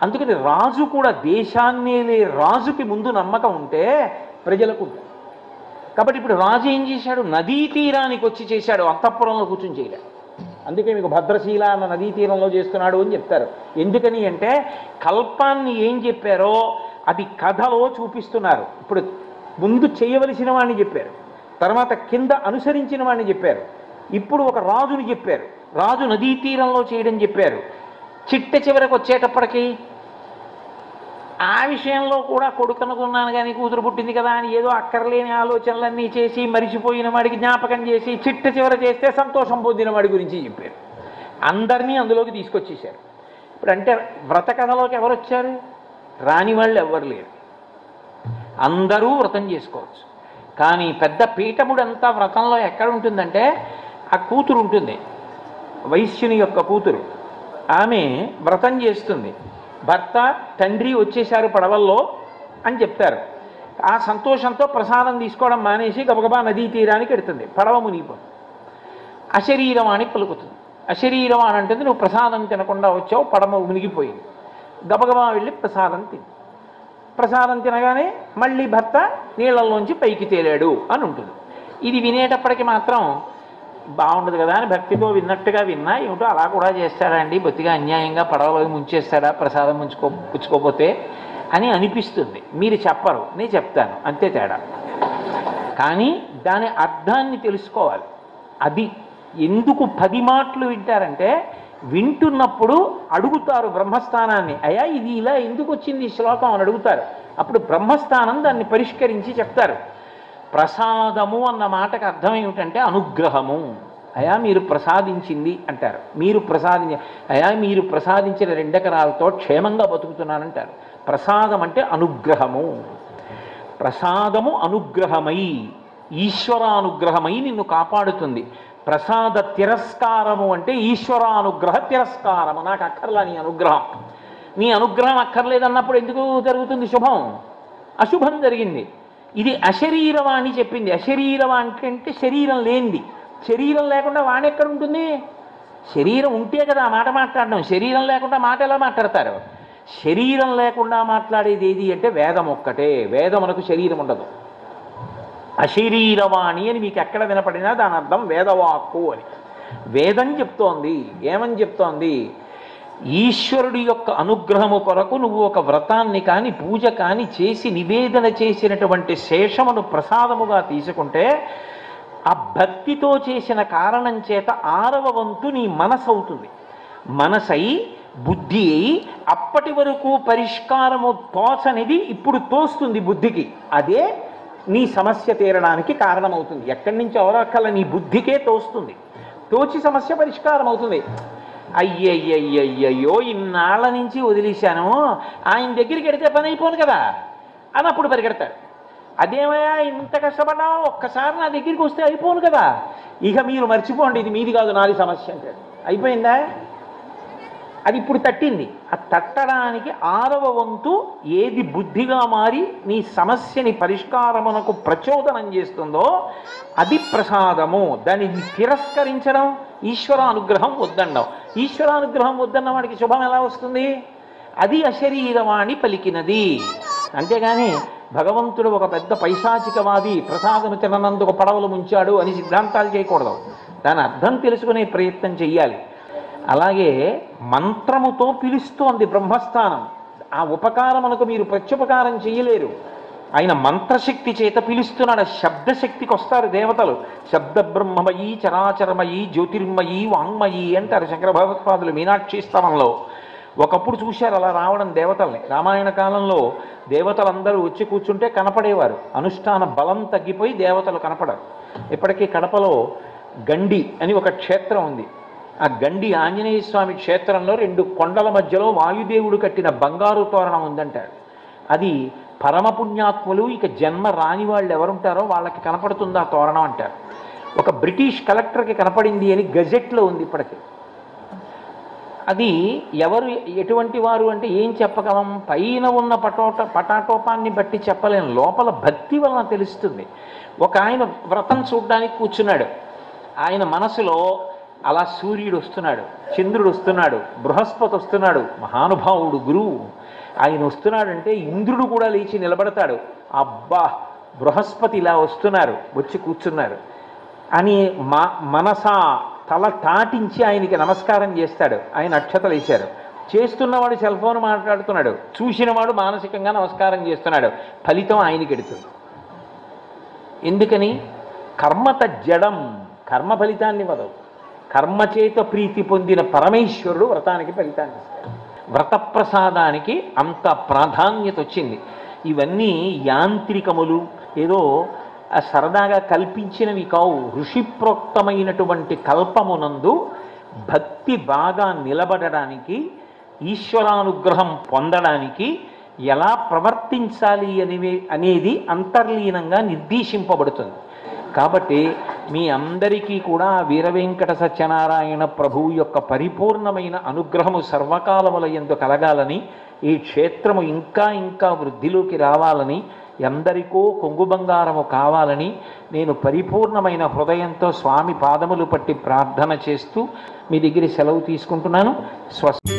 అందుకని రాజు కూడా దేశాన్నేలే రాజుకి ముందు నమ్మకం ఉంటే ప్రజలకు. కాబట్టి ఇప్పుడు రాజు ఏం చేశాడు? నదీ తీరానికి వచ్చి చేశాడు, అంతఃపురంలో కూర్చుని చేయలే. అందుకే మీకు భద్రశీల అన్న నదీ తీరంలో చేస్తున్నాడు అని చెప్తారు. ఎందుకని అంటే కల్పాన్ని ఏం చెప్పారో అది కథలో చూపిస్తున్నారు. ఇప్పుడు ముందు చేయవలసిన వాడిని చెప్పారు, తర్వాత కింద అనుసరించిన వాడిని చెప్పారు, ఇప్పుడు ఒక రాజుని చెప్పారు, రాజు నదీ తీరంలో చేయడం చెప్పారు. చిట్ట చివరికి వచ్చేటప్పటికి ఆ విషయంలో కూడా కొడుకు అనుకున్నాను కానీ కూతురు పుట్టింది కదా అని ఏదో అక్కర్లేని ఆలోచనలన్నీ చేసి మరిచిపోయిన వాడికి జ్ఞాపకం చేసి చిట్ట చివర చేస్తే సంతోషం పొందిన వాడి గురించి చెప్పారు. అందరినీ అందులోకి తీసుకొచ్చేసారు. ఇప్పుడు అంటే వ్రత కథలోకి ఎవరు వచ్చారు? రాని వాళ్ళు ఎవ్వరు లేరు. అందరూ వ్రతం చేసుకోవచ్చు. కానీ పెద్ద పీఠముడంతా వ్రతంలో ఎక్కడ ఉంటుందంటే ఆ కూతురు ఉంటుంది, వైశ్యుని యొక్క కూతురు. ఆమె వ్రతం చేస్తుంది. భర్త తండ్రి వచ్చేశారు పడవల్లో అని చెప్తారు. ఆ సంతోషంతో ప్రసాదం తీసుకోవడం మానేసి గబగబా నదీ తీరానికి ఎడుతుంది. పడవ మునిగిపోతుంది. అశరీరవాణి పలుకుతుంది. అశరీరవాణి అంటే నువ్వు ప్రసాదం తినకుండా వచ్చావు, పడవ మునిగిపోయింది. గబగబా వెళ్ళి ప్రసాదం తిని, ప్రసాదం తినగానే మళ్ళీ భర్త నీళ్ళల్లోంచి పైకి తేలాడు అని ఉంటుంది. ఇది వినేటప్పటికి మాత్రం బాగుండదు కదా అని భక్తితో విన్నట్టుగా విన్నా, ఏమిటో అలా కూడా చేస్తాడా అండి, బొత్తిగా అన్యాయంగా పడవలో ముంచేస్తాడా ప్రసాదం పుచ్చుకోపోతే అని అనిపిస్తుంది. మీరు చెప్పరు, నేను చెప్తాను, అంతే తేడా. కానీ దాని అర్థాన్ని తెలుసుకోవాలి. అది ఎందుకు 10 మాటలు వింటారంటే వింటున్నప్పుడు అడుగుతారు బ్రహ్మస్థానాన్ని, అయ్యా ఇది ఇలా ఎందుకు వచ్చింది ఈ శ్లోకం అని అడుగుతారు. అప్పుడు బ్రహ్మస్థానం దాన్ని పరిష్కరించి చెప్తారు. ప్రసాదము అన్న మాటకు అర్థం ఏమిటంటే అనుగ్రహము. అయా మీరు ప్రసాదించింది అంటారు. మీరు అయా మీరు ప్రసాదించిన 2 ఎకరాలతో క్షేమంగా బతుకుతున్నానంటారు. ప్రసాదం అంటే అనుగ్రహము. ప్రసాదము అనుగ్రహమై, ఈశ్వరానుగ్రహమై నిన్ను కాపాడుతుంది. ప్రసాద తిరస్కారము అంటే ఈశ్వరానుగ్రహ తిరస్కారము. నాకు అక్కర్లా నీ అనుగ్రహం. నీ అనుగ్రహం అక్కర్లేదన్నప్పుడు ఎందుకు జరుగుతుంది శుభం? అశుభం జరిగింది. ఇది అశరీరవాణి చెప్పింది. అశరీరవాణి అంటే శరీరం లేనిది. శరీరం లేకుండా వాణి ఎక్కడ ఉంటుంది? శరీరం ఉంటే కదా మాట మాట్లాడడం. శరీరం లేకుండా మాట ఎలా మాట్లాడతారు? శరీరం లేకుండా మాట్లాడేది ఏది అంటే వేదం ఒక్కటే. వేదమునకు శరీరం ఉండదు. అశరీరవాణి అని మీకు ఎక్కడ వినపడినా దాని అర్థం వేదవాక్కు అని. వేదం చెప్తోంది. ఏమని చెప్తోంది? ఈశ్వరుడి యొక్క అనుగ్రహము కొరకు నువ్వు ఒక వ్రతాన్ని కానీ పూజ కానీ చేసి నివేదన చేసినటువంటి శేషమును ప్రసాదముగా తీసుకుంటే ఆ భక్తితో చేసిన కారణం చేత 6వ వంతు నీ మనసు అవుతుంది. మనసై బుద్ధి అయి అప్పటి వరకు పరిష్కారము తోచనిది ఇప్పుడు తోస్తుంది బుద్ధికి. అదే నీ సమస్య తీరడానికి కారణమవుతుంది. ఎక్కడి నుంచి ఎవరక్కల నీ బుద్ధికే తోస్తుంది. తోచి సమస్య పరిష్కారం అవుతుంది. అయ్యయ్యయ్యయ్యో ఇన్నాళ్ళ నుంచి వదిలేశాను, ఆయన దగ్గరికి వెడితే పని అయిపోను కదా అని అప్పుడు పరిగెడతాడు. అదేమయ్యా ఇంత కష్టపడ్డావు, ఒక్కసారి నా దగ్గరికి వస్తే అయిపోను కదా, ఇక మీరు మర్చిపోండి, ఇది మీది కాదు నాది సమస్య అంటాడు. అయిపోయిందా? అది ఇప్పుడు తట్టింది. ఆ తట్టడానికి 6వ వంతు ఏది బుద్ధిగా మారి నీ సమస్యని పరిష్కారమునకు ప్రచోదనం చేస్తుందో అది ప్రసాదము. దాన్ని తిరస్కరించడం ఈశ్వరానుగ్రహం వద్దండం. ఈశ్వరానుగ్రహం వద్దన్న వాడికి శుభం ఎలా వస్తుంది? అది అశరీరవాణి పలికినది. అంతేగాని భగవంతుడు ఒక పెద్ద పైశాచికవాది, ప్రసాదము తిననందుకు పడవలు ముంచాడు అని సిద్ధాంతాలు చేయకూడదు. దాని అర్థం తెలుసుకునే ప్రయత్నం చెయ్యాలి. అలాగే మంత్రముతో పిలుస్తోంది బ్రహ్మస్థానం. ఆ ఉపకారమునకు మీరు ప్రత్యుపకారం చేయలేరు. ఆయన మంత్రశక్తి చేత పిలుస్తున్నాడు. శబ్దశక్తికి వస్తారు దేవతలు. శబ్ద బ్రహ్మమయీ చరాచరమయీ జ్యోతిర్మయీ వాంగ్మయీ అంటారు శంకర భగవత్పాదులు మీనాక్షి స్తవంలో. ఒకప్పుడు చూశారు అలా రావడం దేవతల్ని. రామాయణ కాలంలో దేవతలందరూ వచ్చి కూర్చుంటే కనపడేవారు. అనుష్ఠాన బలం తగ్గిపోయి దేవతలు కనపడరు. ఇప్పటికీ కడపలో గండి అని ఒక క్షేత్రం ఉంది. ఆ గండి ఆంజనేయ స్వామి క్షేత్రంలో 2 కొండల మధ్యలో వాయుదేవుడు కట్టిన బంగారు తోరణం ఉందంటాడు. అది పరమపుణ్యాత్ములు, ఇక జన్మ రాని వాళ్ళు ఎవరుంటారో వాళ్ళకి కనపడుతుంది ఆ తోరణం అంటారు. ఒక బ్రిటిష్ కలెక్టర్కి కనపడింది అని గజెట్లో ఉంది ఇప్పటికీ. అది ఎవరు ఎటువంటి వారు అంటే ఏం చెప్పగలం? పైన ఉన్న పటాటోపాన్ని బట్టి చెప్పలేను, లోపల భక్తి వలన తెలుస్తుంది. ఒక ఆయన వ్రతం చూడడానికి కూర్చున్నాడు. ఆయన మనసులో అలా సూర్యుడు వస్తున్నాడు, చంద్రుడు వస్తున్నాడు, బృహస్పతి వస్తున్నాడు, మహానుభావుడు గురువు ఆయన వస్తున్నాడంటే ఇంద్రుడు కూడా లేచి నిలబడతాడు. అబ్బా బృహస్పతి ఇలా వస్తున్నారు, వచ్చి కూర్చున్నారు అని మనసా తల తాటించి ఆయనకి నమస్కారం చేస్తాడు. ఆయన అక్షతలు వేశారు. చేస్తున్నవాడు సెల్ ఫోన్ మాట్లాడుతున్నాడు, చూసినవాడు మానసికంగా నమస్కారం చేస్తున్నాడు. ఫలితం ఆయనకి ఎడుతుంది. ఎందుకని? కర్మత జడం, కర్మ ఫలితాన్ని వదవు. కర్మచేత ప్రీతి పొందిన పరమేశ్వరుడు వ్రతానికి ఫలితాన్ని ఇస్తాడు. వ్రత ప్రసాదానికి అంత ప్రాధాన్యత వచ్చింది. ఇవన్నీ యాంత్రికములు, ఏదో సరదాగా కల్పించినవి కావు. ఋషిప్రోక్తమైనటువంటి కల్పమునందు భక్తి బాగా నిలబడడానికి, ఈశ్వరానుగ్రహం పొందడానికి ఎలా ప్రవర్తించాలి అనేది అంతర్లీనంగా నిర్దేశింపబడుతుంది. కాబట్టి మీ అందరికీ కూడా వీరవెంకట సత్యనారాయణ ప్రభువు యొక్క పరిపూర్ణమైన అనుగ్రహము సర్వకాలముల యందు కలగాలని, ఈ క్షేత్రము ఇంకా ఇంకా వృద్ధిలోకి రావాలని, ఎందరికో కొంగు బంగారము కావాలని నేను పరిపూర్ణమైన హృదయంతో స్వామి పాదములు పట్టి ప్రార్థన చేస్తూ మీ దగ్గర సెలవు తీసుకుంటున్నాను. స్వస్తి.